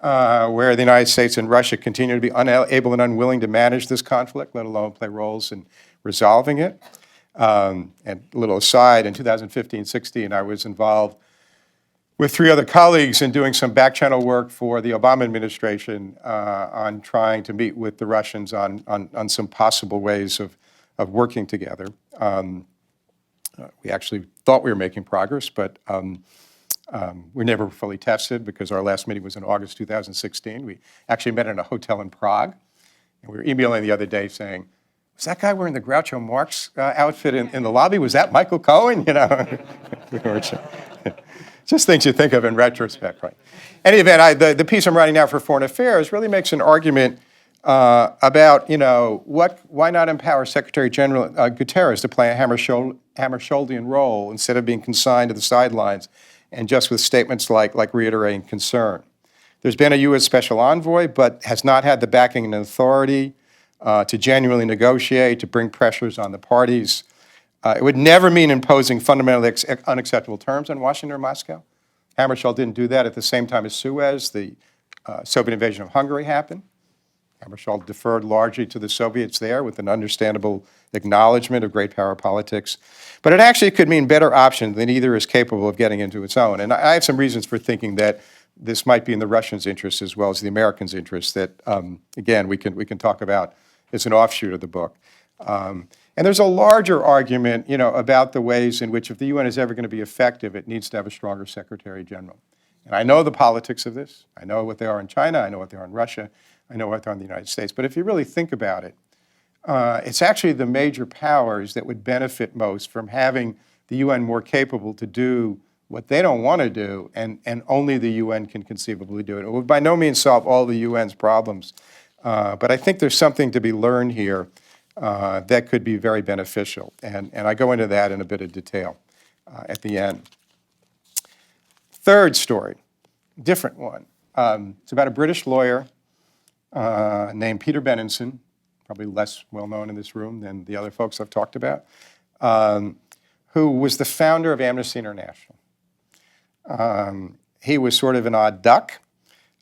where the United States and Russia continue to be unable and unwilling to manage this conflict, let alone play roles in resolving it. And a little aside, in 2015-16, I was involved with three other colleagues in doing some back-channel work for the Obama administration on trying to meet with the Russians on some possible ways of working together. We actually thought we were making progress, but we never fully tested because our last meeting was in August 2016. We actually met in a hotel in Prague, and we were emailing the other day saying, was that guy wearing the Groucho Marx outfit in the lobby? Was that Michael Cohen? Just things you think of in retrospect, right? In any event, the piece I'm writing now for Foreign Affairs really makes an argument about, why not empower Secretary General Guterres to play a Hammarskjöldian role instead of being consigned to the sidelines and just with statements like reiterating concern. There's been a U.S. Special Envoy, but has not had the backing and authority to genuinely negotiate, to bring pressures on the parties. It would never mean imposing fundamentally unacceptable terms on Washington or Moscow. Hammarskjöld didn't do that at the same time as Suez. The Soviet invasion of Hungary happened. Hammarskjöld deferred largely to the Soviets there with an understandable acknowledgement of great power politics. But it actually could mean better options than either is capable of getting into its own. And I have some reasons for thinking that this might be in the Russians' interest as well as the Americans' interest that, again, we can talk about as an offshoot of the book. And there's a larger argument, about the ways in which if the UN is ever going to be effective, it needs to have a stronger Secretary General. And I know the politics of this. I know what they are in China. I know what they are in Russia. I know what they are in the United States. But if you really think about it, it's actually the major powers that would benefit most from having the UN more capable to do what they don't want to do, and only the UN can conceivably do it. It would by no means solve all the UN's problems, but I think there's something to be learned here that could be very beneficial, and I go into that in a bit of detail at the end. Third story, different one. It's about a British lawyer named Peter Benenson, probably less well-known in this room than the other folks I've talked about, who was the founder of Amnesty International. He was sort of an odd duck.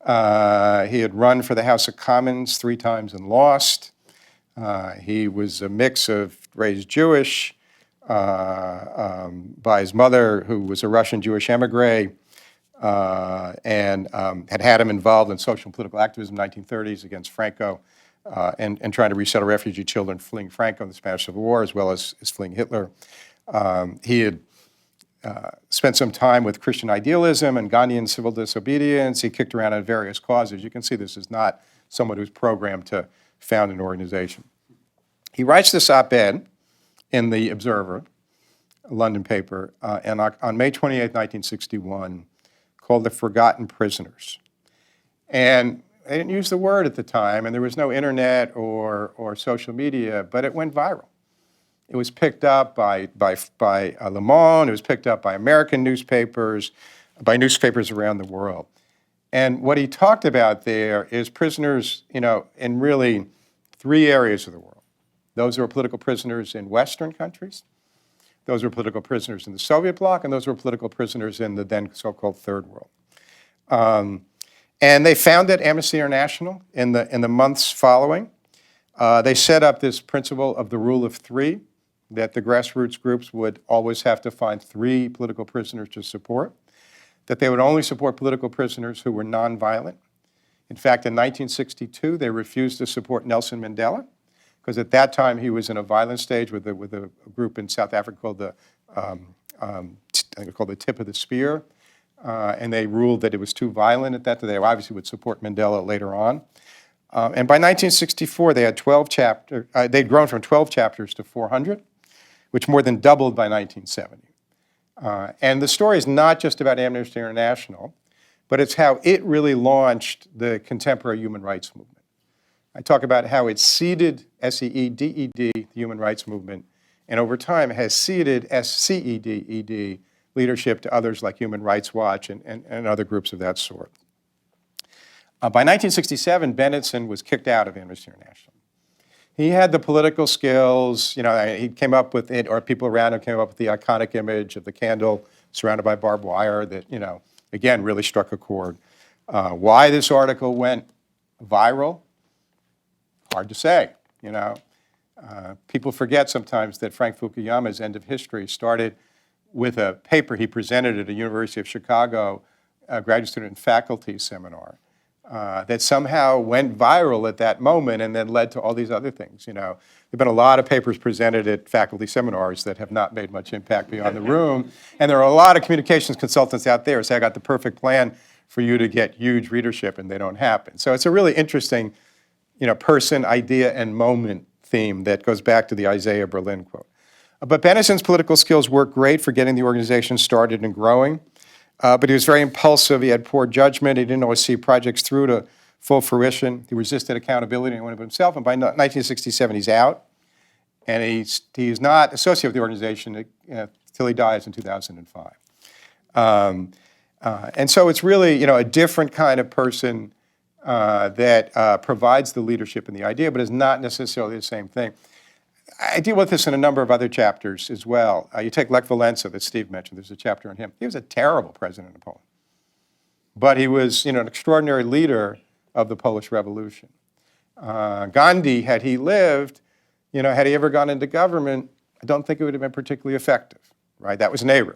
He had run for the House of Commons 3 times and lost. He was a mix of raised Jewish by his mother, who was a Russian Jewish emigre, and had him involved in social and political activism in the 1930s against Franco and trying to resettle refugee children fleeing Franco in the Spanish Civil War, as well as fleeing Hitler. He had spent some time with Christian idealism and Gandhian civil disobedience. He kicked around on various causes. You can see this is not someone who's programmed to found an organization. He writes this op-ed in the Observer, a London paper, and on May 28, 1961, called The Forgotten Prisoners. And they didn't use the word at the time, and there was no internet or social media, but it went viral. It was picked up by Le Monde. It was picked up by American newspapers, by newspapers around the world. And what he talked about there is prisoners, in really 3 areas of the world. Those who were political prisoners in Western countries, those who were political prisoners in the Soviet bloc, and those who were political prisoners in the then so-called Third World. And they founded Amnesty International in the months following. They set up this principle of the rule of 3, that the grassroots groups would always have to find 3 political prisoners to support, that they would only support political prisoners who were nonviolent. In fact, in 1962, they refused to support Nelson Mandela, because at that time he was in a violent stage with a group in South Africa called the Tip of the Spear, and they ruled that it was too violent at that time. They obviously would support Mandela later on. And by 1964, they had 12 chapters. They'd grown from 12 chapters to 400, which more than doubled by 1970. And the story is not just about Amnesty International, but it's how it really launched the contemporary human rights movement. I talk about how it seeded SEEDED, the human rights movement, and over time has seeded SCEDED leadership to others like Human Rights Watch and other groups of that sort. By 1967, Benenson was kicked out of Amnesty International. He had the political skills, he came up with it, or people around him came up with the iconic image of the candle surrounded by barbed wire that, again, really struck a chord. Why this article went viral, hard to say, People forget sometimes that Frank Fukuyama's End of History started with a paper he presented at a University of Chicago graduate student and faculty seminar. That somehow went viral at that moment and then led to all these other things. There have been a lot of papers presented at faculty seminars that have not made much impact beyond the room, and there are a lot of communications consultants out there who say, I got the perfect plan for you to get huge readership, and they don't happen. So it's a really interesting, person, idea, and moment theme that goes back to the Isaiah Berlin quote. But Benenson's political skills worked great for getting the organization started and growing. But he was very impulsive. He had poor judgment. He didn't always see projects through to full fruition. He resisted accountability and went of himself. And by 1967, he's out. And he's not associated with the organization until he dies in 2005. And so it's really, a different kind of person that provides the leadership and the idea, but is not necessarily the same thing. I deal with this in a number of other chapters as well. You take Lech Walesa that Steve mentioned. There's a chapter on him. He was a terrible president of Poland. But he was an extraordinary leader of the Polish Revolution. Gandhi, had he lived, had he ever gone into government, I don't think it would have been particularly effective, right? That was Nehru.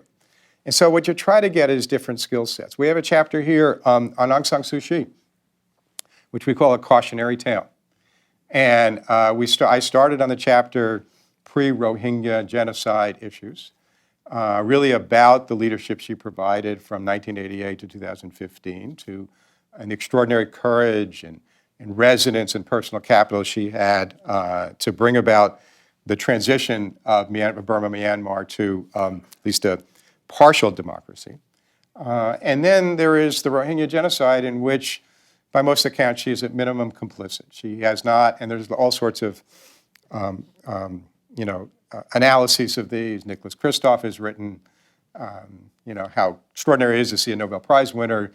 And so what you try to get is different skill sets. We have a chapter here on Aung San Suu Kyi, which we call a Cautionary Tale. And I started on the chapter pre-Rohingya genocide issues. really about the leadership she provided from 1988 to 2015, to an extraordinary courage and resilience and personal capital she had to bring about the transition of Burma, Myanmar to at least a partial democracy. And then there is the Rohingya genocide, in which, by most accounts, she is at minimum complicit. She has not, and there's all sorts of analyses of these. Nicholas Kristof has written, how extraordinary it is to see a Nobel Prize winner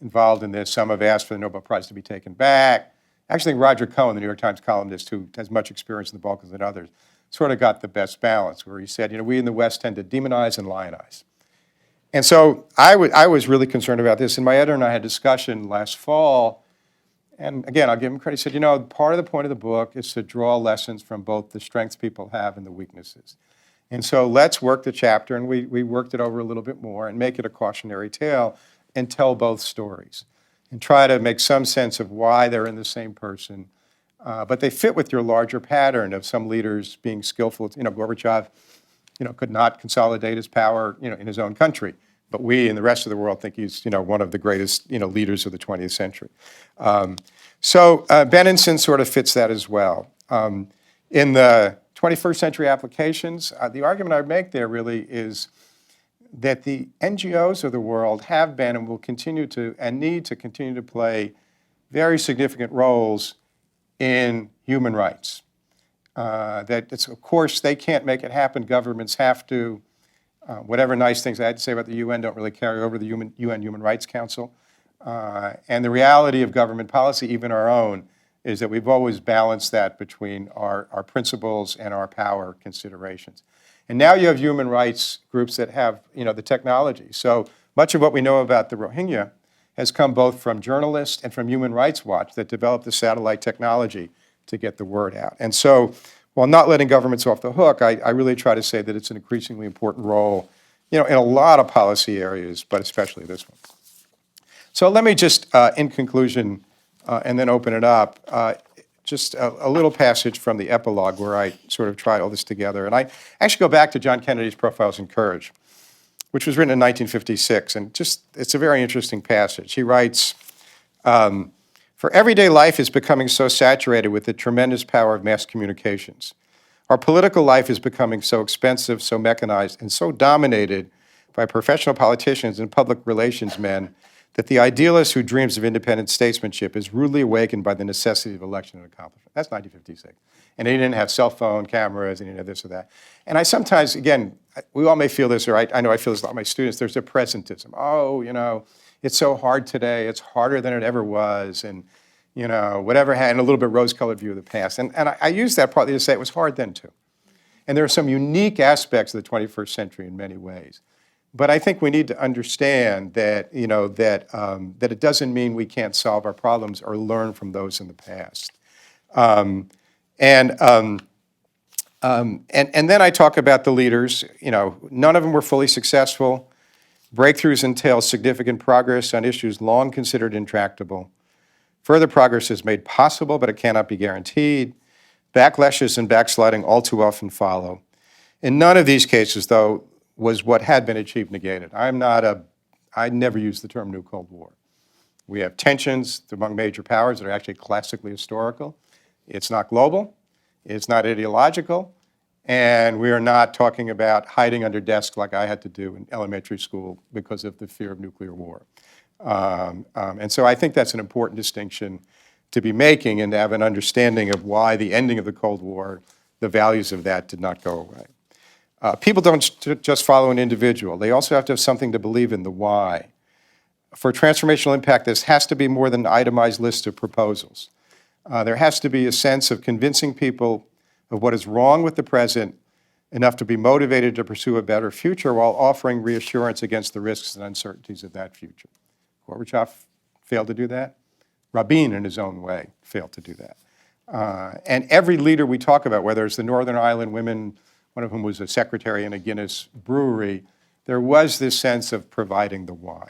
involved in this. Some have asked for the Nobel Prize to be taken back. Actually, Roger Cohen, the New York Times columnist, who has much experience in the Balkans than others, sort of got the best balance, where he said, we in the West tend to demonize and lionize. And so I was really concerned about this, and my editor and I had a discussion last fall. And again, I'll give him credit. He said, part of the point of the book is to draw lessons from both the strengths people have and the weaknesses. And so let's work the chapter, and we worked it over a little bit more and make it a cautionary tale and tell both stories and try to make some sense of why they're in the same person. But they fit with your larger pattern of some leaders being skillful. Gorbachev, could not consolidate his power, in his own country. But we and the rest of the world think he's, one of the greatest, leaders of the 20th century. So Benenson sort of fits that as well. In the 21st century applications, the argument I would make there really is that the NGOs of the world have been and will continue to and need to continue to play very significant roles in human rights. Of course, they can't make it happen. Governments have to. Whatever nice things I had to say about the UN don't really carry over the UN Human Rights Council. And the reality of government policy, even our own, is that we've always balanced that between our principles and our power considerations. And now you have human rights groups that have, the technology. So much of what we know about the Rohingya has come both from journalists and from Human Rights Watch that developed the satellite technology to get the word out. And so while not letting governments off the hook, I really try to say that it's an increasingly important role, in a lot of policy areas, but especially this one. So let me just, in conclusion, and then open it up, just a little passage from the epilogue where I sort of tried all this together. And I actually go back to John Kennedy's Profiles in Courage, which was written in 1956. And it's a very interesting passage. He writes, for everyday life is becoming so saturated with the tremendous power of mass communications. Our political life is becoming so expensive, so mechanized, and so dominated by professional politicians and public relations men that the idealist who dreams of independent statesmanship is rudely awakened by the necessity of election and accomplishment. That's 1956. And he didn't have cell phone cameras, and he didn't have this or that. And I sometimes, again, we all may feel this, or I know I feel this a lot with my students, there's a presentism. It's so hard today, it's harder than it ever was, and whatever had, and a little bit rose-colored view of the past. And I use that partly to say it was hard then too. And there are some unique aspects of the 21st century in many ways. But I think we need to understand that, that it doesn't mean we can't solve our problems or learn from those in the past. And then I talk about the leaders. None of them were fully successful. Breakthroughs entail significant progress on issues long considered intractable. Further progress is made possible, but it cannot be guaranteed. Backlashes and backsliding all too often follow. In none of these cases, though, was what had been achieved negated. I never use the term New Cold War. We have tensions among major powers that are actually classically historical. It's not global, it's not ideological, and we are not talking about hiding under desks like I had to do in elementary school because of the fear of nuclear war. And so I think that's an important distinction to be making and to have an understanding of why the ending of the Cold War, the values of that did not go away. People don't just follow an individual. They also have to have something to believe in, the why. For transformational impact, this has to be more than an itemized list of proposals. There has to be a sense of convincing people of what is wrong with the present enough to be motivated to pursue a better future while offering reassurance against the risks and uncertainties of that future. Gorbachev failed to do that. Rabin, in his own way, failed to do that. And every leader we talk about, whether it's the Northern Ireland women, one of whom was a secretary in a Guinness brewery, there was this sense of providing the why.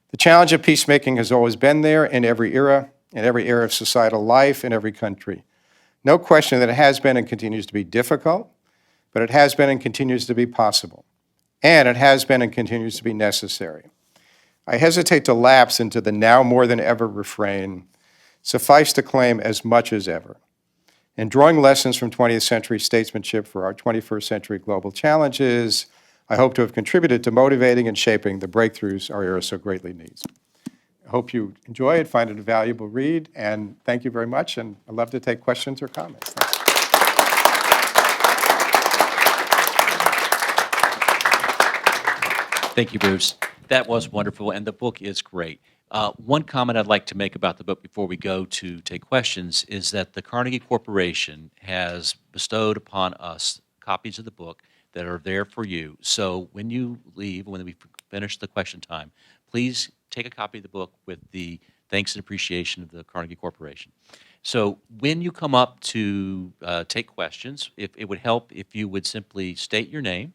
The challenge of peacemaking has always been there in every era of societal life in every country. No question that it has been and continues to be difficult, but it has been and continues to be possible. And it has been and continues to be necessary. I hesitate to lapse into the now more than ever refrain, suffice to claim as much as ever. In drawing lessons from 20th century statesmanship for our 21st century global challenges, I hope to have contributed to motivating and shaping the breakthroughs our era so greatly needs. I hope you enjoy it, find it a valuable read, and thank you very much, and I'd love to take questions or comments. Thanks. Thank you, Bruce. That was wonderful, and the book is great. One comment I'd like to make about the book before we go to take questions is that the Carnegie Corporation has bestowed upon us copies of the book that are there for you. So when you leave, when we finish the question time, please take a copy of the book with the thanks and appreciation of the Carnegie Corporation. So when you come up to take questions, it would help if you would simply state your name,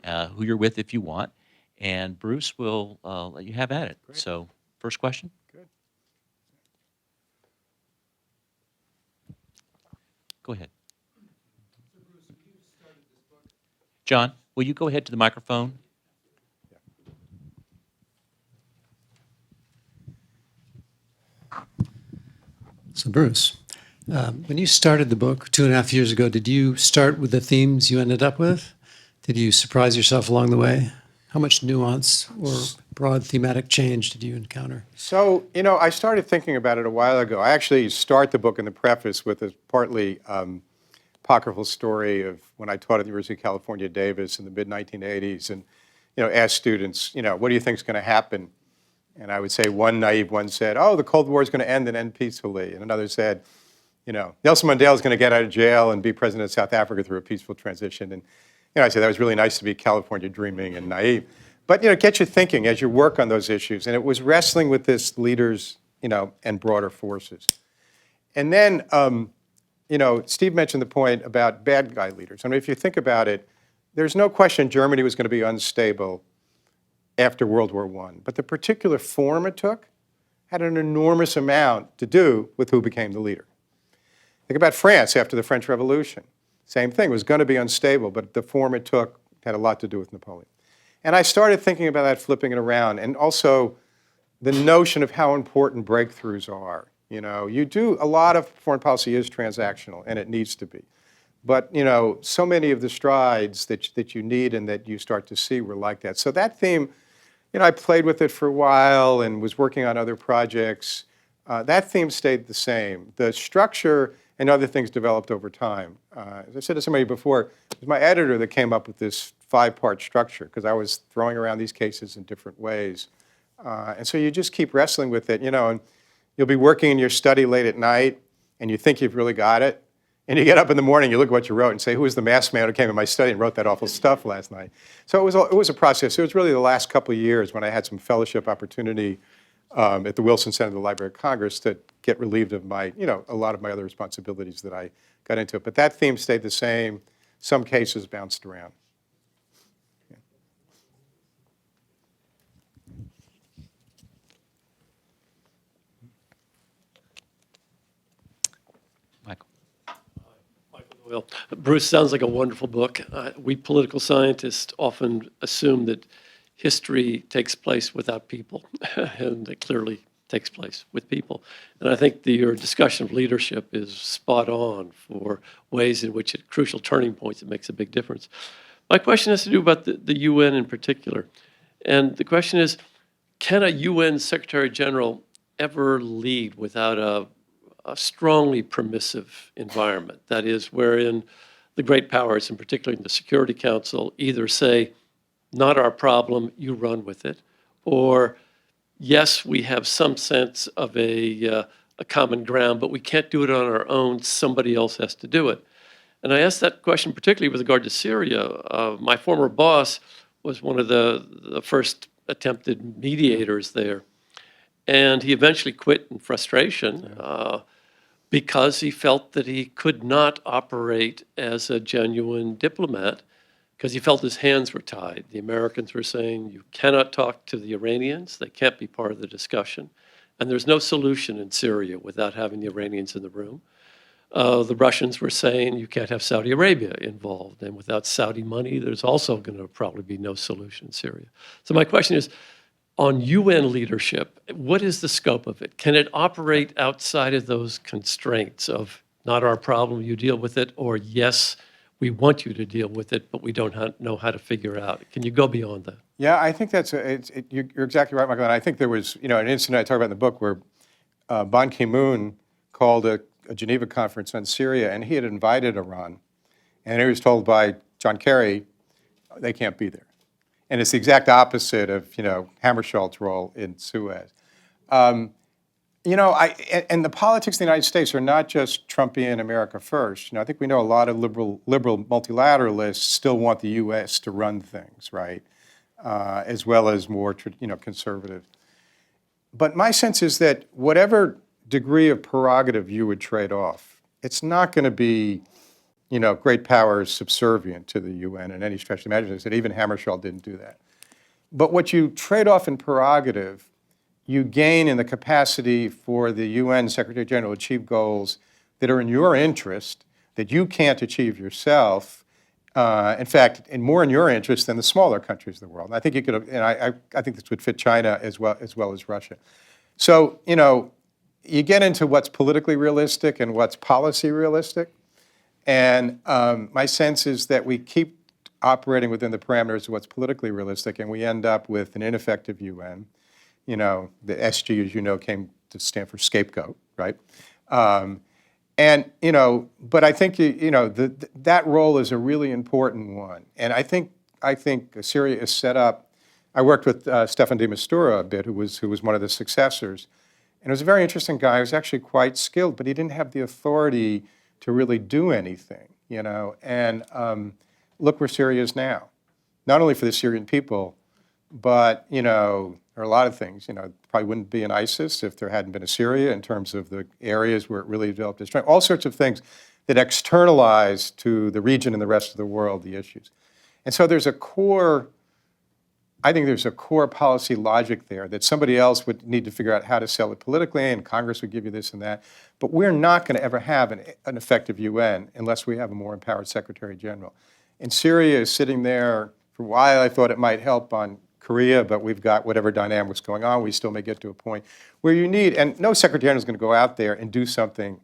who you're with if you want, and Bruce will let you have at it. Great. So first question? Good. Go ahead. John, will you go ahead to the microphone? So Bruce, when you started the book 2.5 years ago, did you start with the themes you ended up with? Did you surprise yourself along the way? How much nuance or broad thematic change did you encounter? So, I started thinking about it a while ago. I actually start the book in the preface with a partly apocryphal story of when I taught at the University of California, Davis in the mid-1980s, and, asked students, what do you think is going to happen? And I would say one naive one said, oh, the Cold War is going to end and end peacefully. And another said, Nelson Mandela is going to get out of jail and be president of South Africa through a peaceful transition. And I said that was really nice to be California dreaming and naive. But, it gets you thinking as you work on those issues. And it was wrestling with this leaders, and broader forces. And then, Steve mentioned the point about bad guy leaders. I mean, if you think about it, there's no question Germany was going to be unstable after World War I. But the particular form it took had an enormous amount to do with who became the leader. Think about France after the French Revolution. Same thing, it was going to be unstable, but the form it took had a lot to do with Napoleon. And I started thinking about that, flipping it around, and also the notion of how important breakthroughs are. You do, a lot of foreign policy is transactional, and it needs to be. But, so many of the strides that you need and that you start to see were like that. So that theme, I played with it for a while and was working on other projects. That theme stayed the same. The structure and other things developed over time. As I said to somebody before, it was my editor that came up with this 5-part structure because I was throwing around these cases in different ways. And so you just keep wrestling with it, and you'll be working in your study late at night and you think you've really got it. And you get up in the morning, you look at what you wrote and say, who was the masked man who came in my study and wrote that awful stuff last night? So it was a process. It was really the last couple of years when I had some fellowship opportunity at the Wilson Center of the Library of Congress to get relieved of my, a lot of my other responsibilities that I got into. But that theme stayed the same. Some cases bounced around. Yeah. Michael. Well, Bruce, sounds like a wonderful book. We political scientists often assume that history takes place without people, and it clearly takes place with people. And I think your discussion of leadership is spot on for ways in which at crucial turning points it makes a big difference. My question has to do about the UN in particular. And the question is, can a UN Secretary General ever lead without a strongly permissive environment? That is, wherein the great powers, and particularly in the Security Council, either say, not our problem, you run with it, or yes, we have some sense of a common ground, but we can't do it on our own, somebody else has to do it. And I asked that question particularly with regard to Syria. My former boss was one of the first attempted mediators there, and he eventually quit in frustration because he felt that he could not operate as a genuine diplomat because he felt his hands were tied. The Americans were saying, you cannot talk to the Iranians, they can't be part of the discussion, and there's no solution in Syria without having the Iranians in the room. the Russians were saying you can't have Saudi Arabia involved. And without Saudi money, there's also going to probably be no solution in Syria. So my question is, on UN leadership, what is the scope of it? Can it operate outside of those constraints of not our problem, you deal with it, or yes, we want you to deal with it, but we don't know how to figure out? Can you go beyond that? Yeah, I think you're exactly right, Michael. And I think there was, an incident I talk about in the book where Ban Ki-moon called a Geneva conference on Syria, and he had invited Iran. And he was told by John Kerry, they can't be there. And it's the exact opposite of, Hammarskjöld's role in Suez. And the politics of the United States are not just Trumpian America first. I think we know a lot of liberal multilateralists still want the U.S. to run things, right, as well as more, conservative. But my sense is that whatever degree of prerogative you would trade off, it's not going to be, great powers subservient to the UN in any stretch of the imagination. Even Hammarskjöld didn't do that. But what you trade off in prerogative, you gain in the capacity for the UN Secretary General to achieve goals that are in your interest, that you can't achieve yourself. In fact, and more in your interest than the smaller countries of the world. And I think you could, and I think this would fit China as well as Russia. So, you get into what's politically realistic and what's policy realistic. And my sense is that we keep operating within the parameters of what's politically realistic, and we end up with an ineffective UN. The SG, as you know, came to stand for scapegoat, right? But I think that role is a really important one, and I think Syria is set up. I worked with Staffan de Mistura a bit, who was one of the successors, and he was a very interesting guy. He was actually quite skilled, but he didn't have the authority to really do anything, And look where Syria is now. Not only for the Syrian people, but there are a lot of things. Probably wouldn't be an ISIS if there hadn't been a Syria in terms of the areas where it really developed its strength. All sorts of things that externalize to the region and the rest of the world the issues. And so I think there's a core policy logic there that somebody else would need to figure out how to sell it politically, and Congress would give you this and that. But we're not going to ever have an effective UN unless we have a more empowered Secretary General. And Syria is sitting there. For a while, I thought it might help on Korea, but we've got whatever dynamics going on. We still may get to a point where you need, and no Secretary General is going to go out there and do something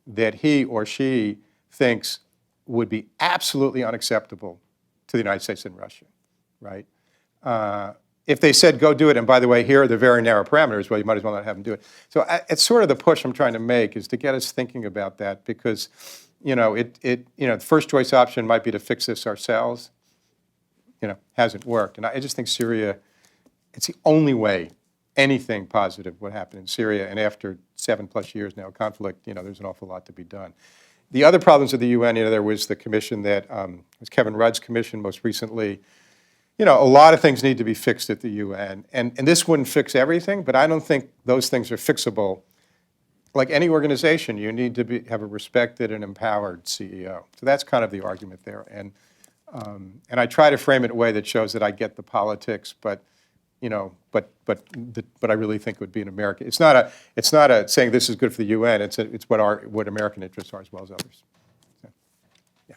that he or she thinks would be absolutely unacceptable to the United States and Russia, right? If they said, go do it, and by the way, here are the very narrow parameters, well, you might as well not have them do it. So it's sort of the push I'm trying to make is to get us thinking about that because, the first choice option might be to fix this ourselves. Hasn't worked. And I just think Syria, it's the only way anything positive would happen in Syria. And after 7+ years now of conflict, there's an awful lot to be done. The other problems of the UN, there was the commission that was Kevin Rudd's commission most recently. A lot of things need to be fixed at the UN. And this wouldn't fix everything, but I don't think those things are fixable. Like any organization, you need to have a respected and empowered CEO. So that's kind of the argument there. And I try to frame it in a way that shows that I get the politics, but I really think it would be in America. It's not a saying this is good for the UN. It's what American interests are as well as others. So, yeah.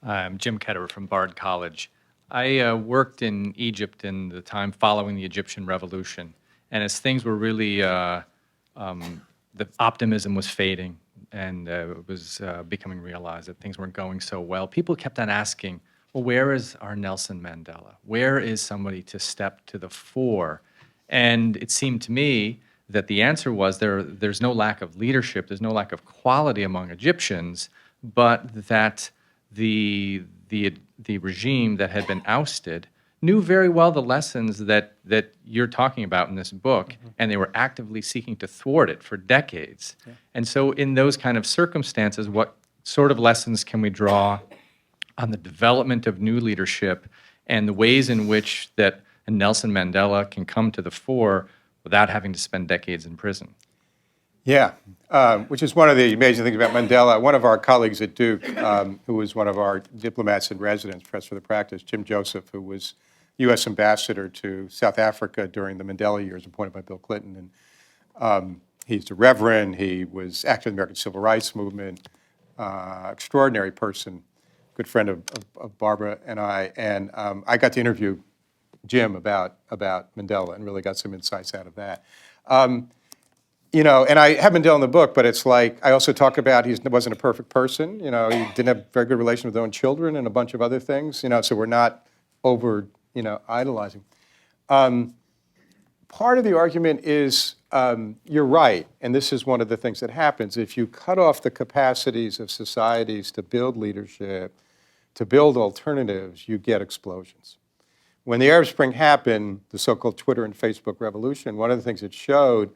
I'm Jim Ketterer from Bard College. I worked in Egypt in the time following the Egyptian Revolution, and as things were really the optimism was fading, and it was becoming realized that things weren't going so well. People kept on asking, well, where is our Nelson Mandela? Where is somebody to step to the fore? And it seemed to me that the answer was there's no lack of leadership, there's no lack of quality among Egyptians, but that the regime that had been ousted knew very well the lessons that you're talking about in this book, and they were actively seeking to thwart it for decades. Yeah. And so in those kind of circumstances, what sort of lessons can we draw on the development of new leadership and the ways in which that Nelson Mandela can come to the fore without having to spend decades in prison? Yeah, which is one of the amazing things about Mandela. One of our colleagues at Duke, who was one of our diplomats in residence, professor of the practice, Jim Joseph, who was U.S. ambassador to South Africa during the Mandela years, appointed by Bill Clinton. And he's a reverend. He was active in the American Civil Rights Movement, extraordinary person, good friend of Barbara and I. And I got to interview Jim about Mandela and really got some insights out of that. You know, and I have Mandela in the book, but it's like, I also talk about he wasn't a perfect person. You know, he didn't have a very good relation with his own children and a bunch of other things, you know, so we're not over, you know, idolizing. Part of the argument is, you're right, and this is one of the things that happens. If you cut off the capacities of societies to build leadership, to build alternatives, you get explosions. When the Arab Spring happened, the so-called Twitter and Facebook revolution, one of the things it showed,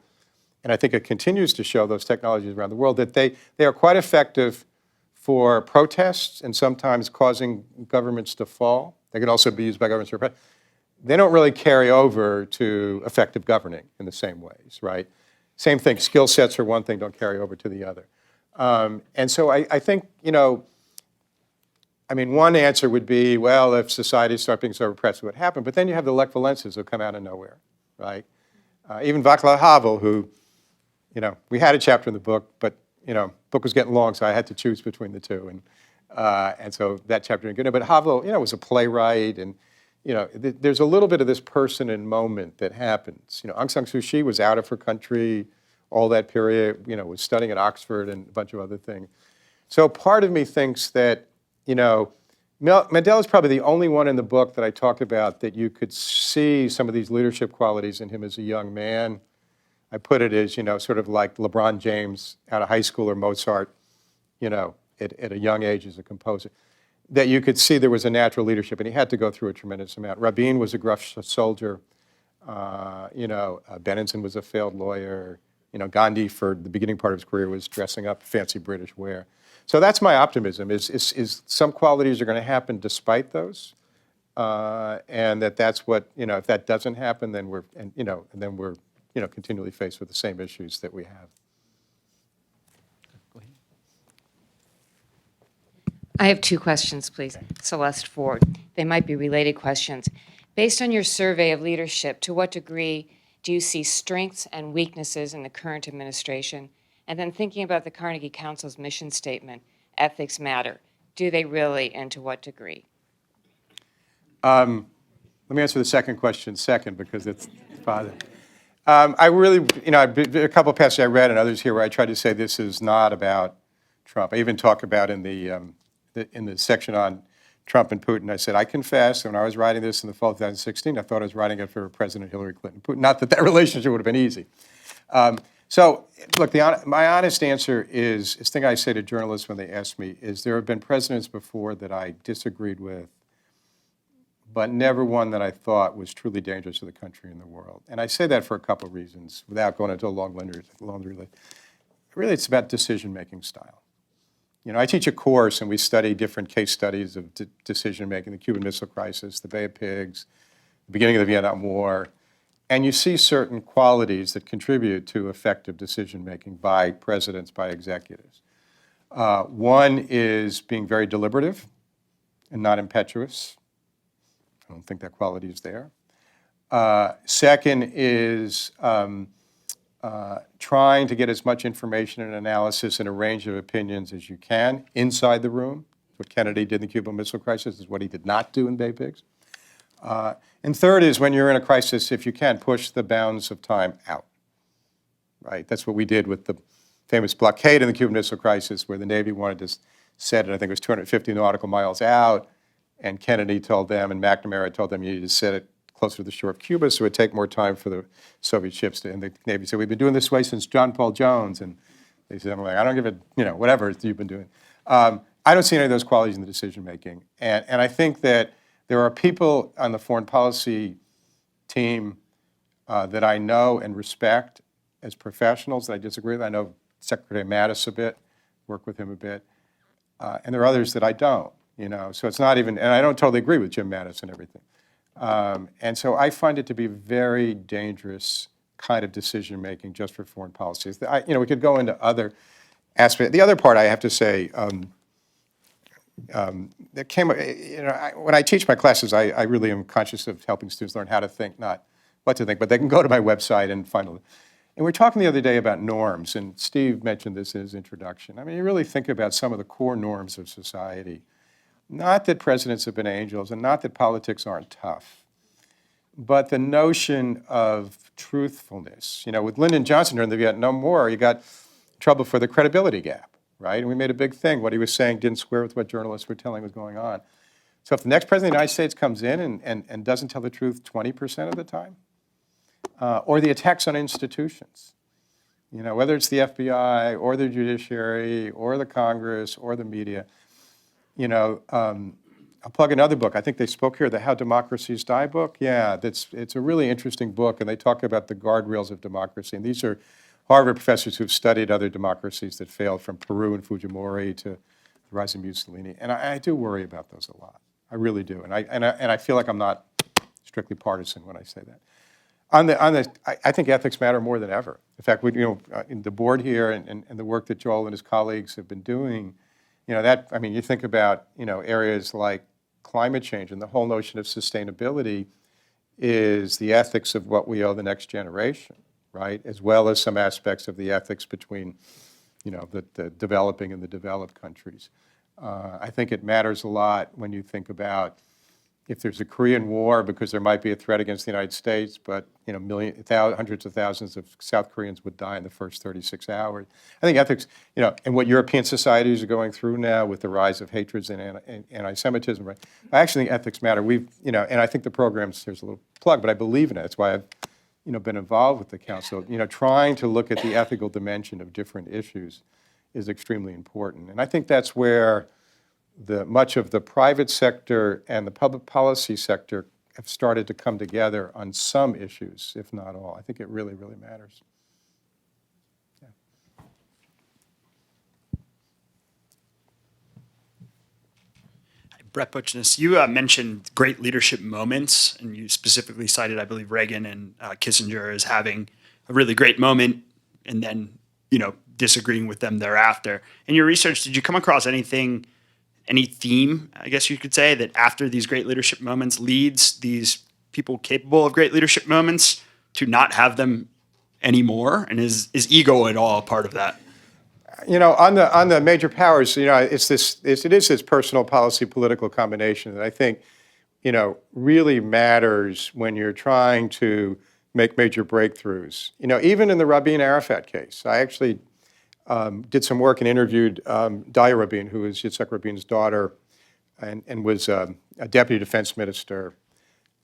and I think it continues to show those technologies around the world, that they are quite effective for protests and sometimes causing governments to fall. They can also be used by governments for they don't really carry over to effective governing in the same ways, right? Same thing, skill sets are one thing, don't carry over to the other. And so I think, you know, I mean, one answer would be, well, if societies start being so repressive, what happened? But then you have the Lech Walenses who come out of nowhere, right? Even Václav Havel, who, you know, we had a chapter in the book, but, you know, book was getting long, so I had to choose between the two. And so that chapter didn't get it. But Havel, you know, was a playwright, and, you know, there's a little bit of this person and moment that happens. You know, Aung San Suu Kyi was out of her country all that period, you know, was studying at Oxford and a bunch of other things. So part of me thinks that, you know, Mandela is probably the only one in the book that I talk about that you could see some of these leadership qualities in him as a young man. I put it as, you know, sort of like LeBron James out of high school, or Mozart, you know, at a young age as a composer, that you could see there was a natural leadership, and he had to go through a tremendous amount. Rabin was a gruff soldier. You know, Benenson was a failed lawyer. You know, Gandhi, for the beginning part of his career, was dressing up fancy British wear. So that's my optimism, is some qualities are going to happen despite those, and that's what, you know, if that doesn't happen, then we're, you know, continually faced with the same issues that we have. Go ahead. I have two questions, please. Celeste Ford. They might be related questions. Based on your survey of leadership, to what degree do you see strengths and weaknesses in the current administration? And then thinking about the Carnegie Council's mission statement, ethics matter. Do they really, and to what degree? Let me answer the second question second, because it's father. I really, you know, a couple of passages I read and others here where I tried to say this is not about Trump. I even talk about in the section on Trump and Putin, I said, I confess, when I was writing this in the fall of 2016, I thought I was writing it for President Hillary Clinton. Putin. Not that relationship would have been easy. So, look, my honest answer is the thing I say to journalists when they ask me, is there have been presidents before that I disagreed with, but never one that I thought was truly dangerous to the country and the world. And I say that for a couple of reasons, without going into a long laundry list. Really, it's about decision-making style. You know, I teach a course, and we study different case studies of decision-making, the Cuban Missile Crisis, the Bay of Pigs, the beginning of the Vietnam War, and you see certain qualities that contribute to effective decision-making by presidents, by executives. One is being very deliberative and not impetuous. I don't think that quality is there. Second is trying to get as much information and analysis and a range of opinions as you can inside the room. What Kennedy did in the Cuban Missile Crisis is what he did not do in Bay Pigs. And third is, when you're in a crisis, if you can, push the bounds of time out, right? That's what we did with the famous blockade in the Cuban Missile Crisis, where the Navy wanted to set it, I think it was 250 nautical miles out, and Kennedy told them, and McNamara told them, you need to set it closer to the shore of Cuba, so it would take more time for the Soviet ships to, and the Navy said, we've been doing this way since John Paul Jones, and they said, I'm like, I don't give it, you know, whatever you've been doing. I don't see any of those qualities in the decision-making, and I think that there are people on the foreign policy team that I know and respect as professionals that I disagree with. I know Secretary Mattis a bit, work with him a bit, and there are others that I don't, you know. So it's not even, and I don't totally agree with Jim Mattis and everything. And so I find it to be very dangerous kind of decision-making just for foreign policies. You know, we could go into other aspects. The other part I have to say, there came, when I teach my classes, I really am conscious of helping students learn how to think, not what to think, but they can go to my website and find it. And we were talking the other day about norms, and Steve mentioned this in his introduction. I mean, you really think about some of the core norms of society. Not that presidents have been angels, and not that politics aren't tough, but the notion of truthfulness. With Lyndon Johnson during the Vietnam War, you got trouble for the credibility gap, right? And we made a big thing. What he was saying didn't square with what journalists were telling was going on. So if the next president of the United States comes in and doesn't tell the truth 20% of the time, or the attacks on institutions, whether it's the FBI or the judiciary or the Congress or the media, I'll plug another book. I think they spoke here, the How Democracies Die book. Yeah, it's a really interesting book, and they talk about the guardrails of democracy. And these are Harvard professors who've studied other democracies that failed, from Peru and Fujimori to the rise of Mussolini. And I do worry about those a lot. I really do. And I feel like I'm not strictly partisan when I say that. I think ethics matter more than ever. In fact, in the board here and the work that Joel and his colleagues have been doing, you think about, areas like climate change, and the whole notion of sustainability is the ethics of what we owe the next generation, right? As well as some aspects of the ethics between, the developing and the developed countries. I think it matters a lot when you think about if there's a Korean War, because there might be a threat against the United States, but hundreds of thousands of South Koreans would die in the first 36 hours. I think ethics, and what European societies are going through now with the rise of hatreds and anti-Semitism, right? I actually think ethics matter. And I think the programs, here's a little plug, but I believe in it. That's why I've, been involved with the council. Trying to look at the ethical dimension of different issues is extremely important. And I think that's where much of the private sector and the public policy sector have started to come together on some issues, if not all. I think it really, really matters. Yeah. Brett Butchness, you mentioned great leadership moments, and you specifically cited, I believe, Reagan and Kissinger as having a really great moment, and then, disagreeing with them thereafter. In your research, did you come across any theme, I guess you could say, that after these great leadership moments leads these people capable of great leadership moments to not have them anymore? And is ego at all a part of that? On the major powers, it is this personal policy political combination that I think, really matters when you're trying to make major breakthroughs. Even in the Rabin-Arafat case, I actually did some work and interviewed Daya Rabin, who is Yitzhak Rabin's daughter and was a deputy defense minister.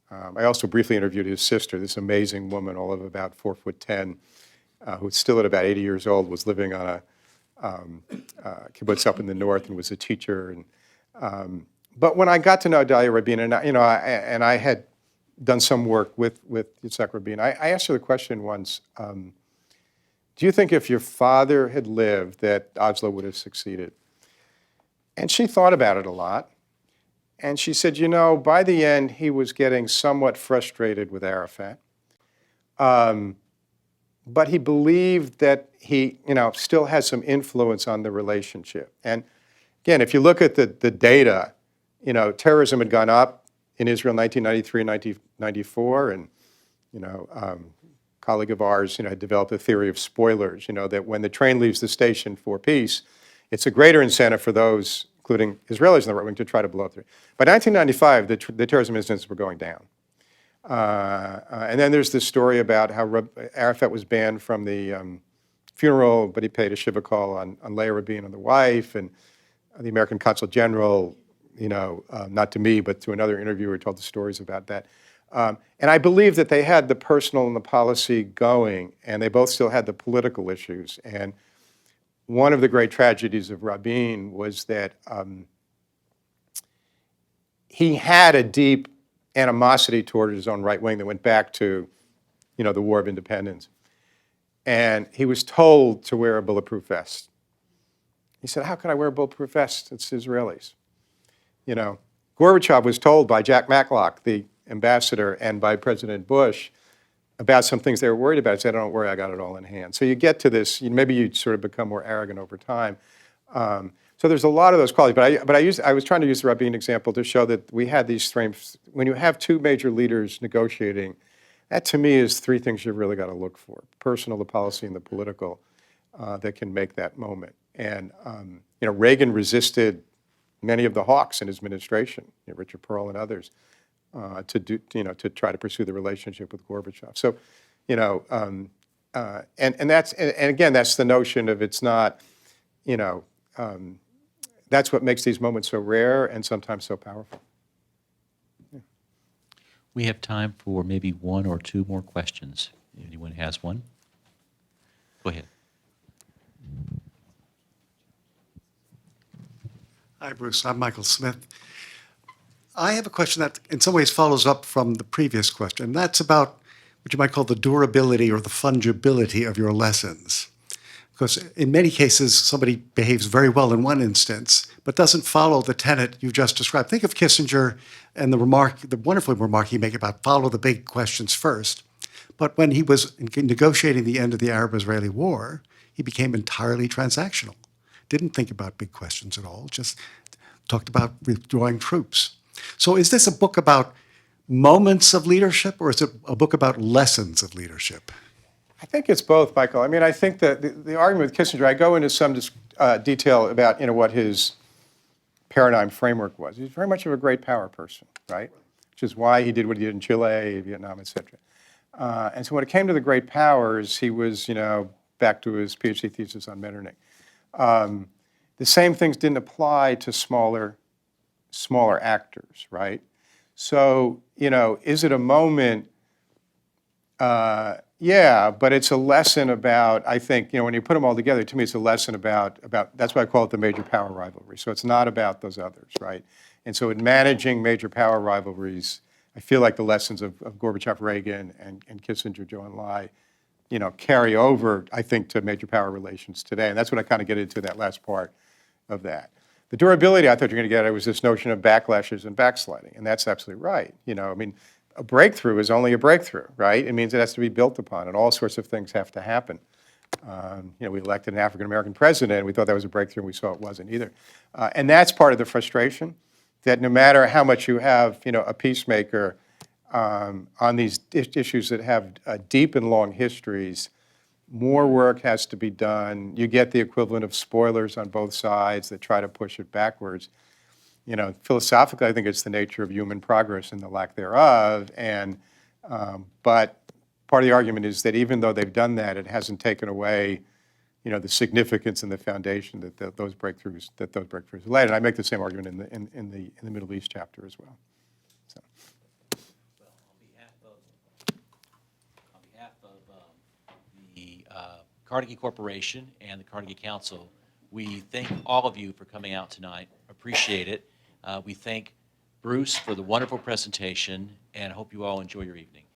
I also briefly interviewed his sister, this amazing woman, all of about 4'10", who's still at about 80 years old, was living on a kibbutz up in the north and was a teacher. But when I got to know Daya Rabin, and I had done some work with Yitzhak Rabin, I asked her the question once, do you think if your father had lived that Oslo would have succeeded? And she thought about it a lot. And she said, by the end, he was getting somewhat frustrated with Arafat. But he believed that he, still has some influence on the relationship. And again, if you look at the data, terrorism had gone up in Israel in 1993 and 1994, and, colleague of ours, had developed a theory of spoilers, that when the train leaves the station for peace, it's a greater incentive for those, including Israelis in the right wing, to try to blow up. By 1995, the terrorism incidents were going down. And then there's this story about how Arafat was banned from the funeral, but he paid a shiva call on Leah Rabin and the wife, and the American Consul General, not to me, but to another interviewer, told the stories about that. And I believe that they had the personal and the policy going, and they both still had the political issues. And one of the great tragedies of Rabin was that he had a deep animosity toward his own right wing that went back to, the War of Independence. And he was told to wear a bulletproof vest. He said, how could I wear a bulletproof vest? It's Israelis. Gorbachev was told by Jack Matlock, the ambassador, and by President Bush about some things they were worried about. He said, don't worry, I got it all in hand. So you get to this, maybe you sort of become more arrogant over time. So there's a lot of those qualities, but I was trying to use the Rabin example to show that we had these strengths. When you have two major leaders negotiating, that to me is three things you've really got to look for: personal, the policy, and the political, that can make that moment. And Reagan resisted many of the hawks in his administration, Richard Perle and others, to try to pursue the relationship with Gorbachev. So, and again, that's the notion of it's not, that's what makes these moments so rare and sometimes so powerful. We have time for maybe one or two more questions. If anyone has one? Go ahead. Hi, Bruce. I'm Michael Smith. I have a question that in some ways follows up from the previous question. That's about what you might call the durability or the fungibility of your lessons. Because in many cases, somebody behaves very well in one instance, but doesn't follow the tenet you just described. Think of Kissinger and the wonderful remark he made about follow the big questions first. But when he was negotiating the end of the Arab-Israeli war, he became entirely transactional. Didn't think about big questions at all, just talked about withdrawing troops. So is this a book about moments of leadership, or is it a book about lessons of leadership? I think it's both, Michael. I mean, I think that the argument with Kissinger, I go into some detail about what his paradigm framework was. He's very much of a great power person, right? Which is why he did what he did in Chile, Vietnam, et cetera. And so when it came to the great powers, he was, back to his PhD thesis on Metternich. The same things didn't apply to smaller actors, right? So, is it a moment? Yeah, but it's a lesson about, I think, when you put them all together, to me, it's a lesson about that's why I call it the major power rivalry. So it's not about those others, right? And so in managing major power rivalries, I feel like the lessons of Gorbachev, Reagan, and Kissinger, Zhou Enlai, carry over, I think, to major power relations today. And that's what I kind of get into that last part of that. The durability I thought you were going to get at was this notion of backlashes and backsliding, and that's absolutely right. A breakthrough is only a breakthrough, right? It means it has to be built upon, and all sorts of things have to happen. We elected an African-American president, and we thought that was a breakthrough, and we saw it wasn't either. And that's part of the frustration, that no matter how much you have, a peacemaker on these issues that have deep and long histories, more work has to be done. You get the equivalent of spoilers on both sides that try to push it backwards. Philosophically, I think it's the nature of human progress and the lack thereof. But part of the argument is that even though they've done that, it hasn't taken away, the significance and the foundation that those breakthroughs laid. And I make the same argument in the Middle East chapter as well. So. Well, on behalf of the Carnegie Corporation and the Carnegie Council, we thank all of you for coming out tonight. Appreciate it. We thank Bruce for the wonderful presentation, and hope you all enjoy your evening.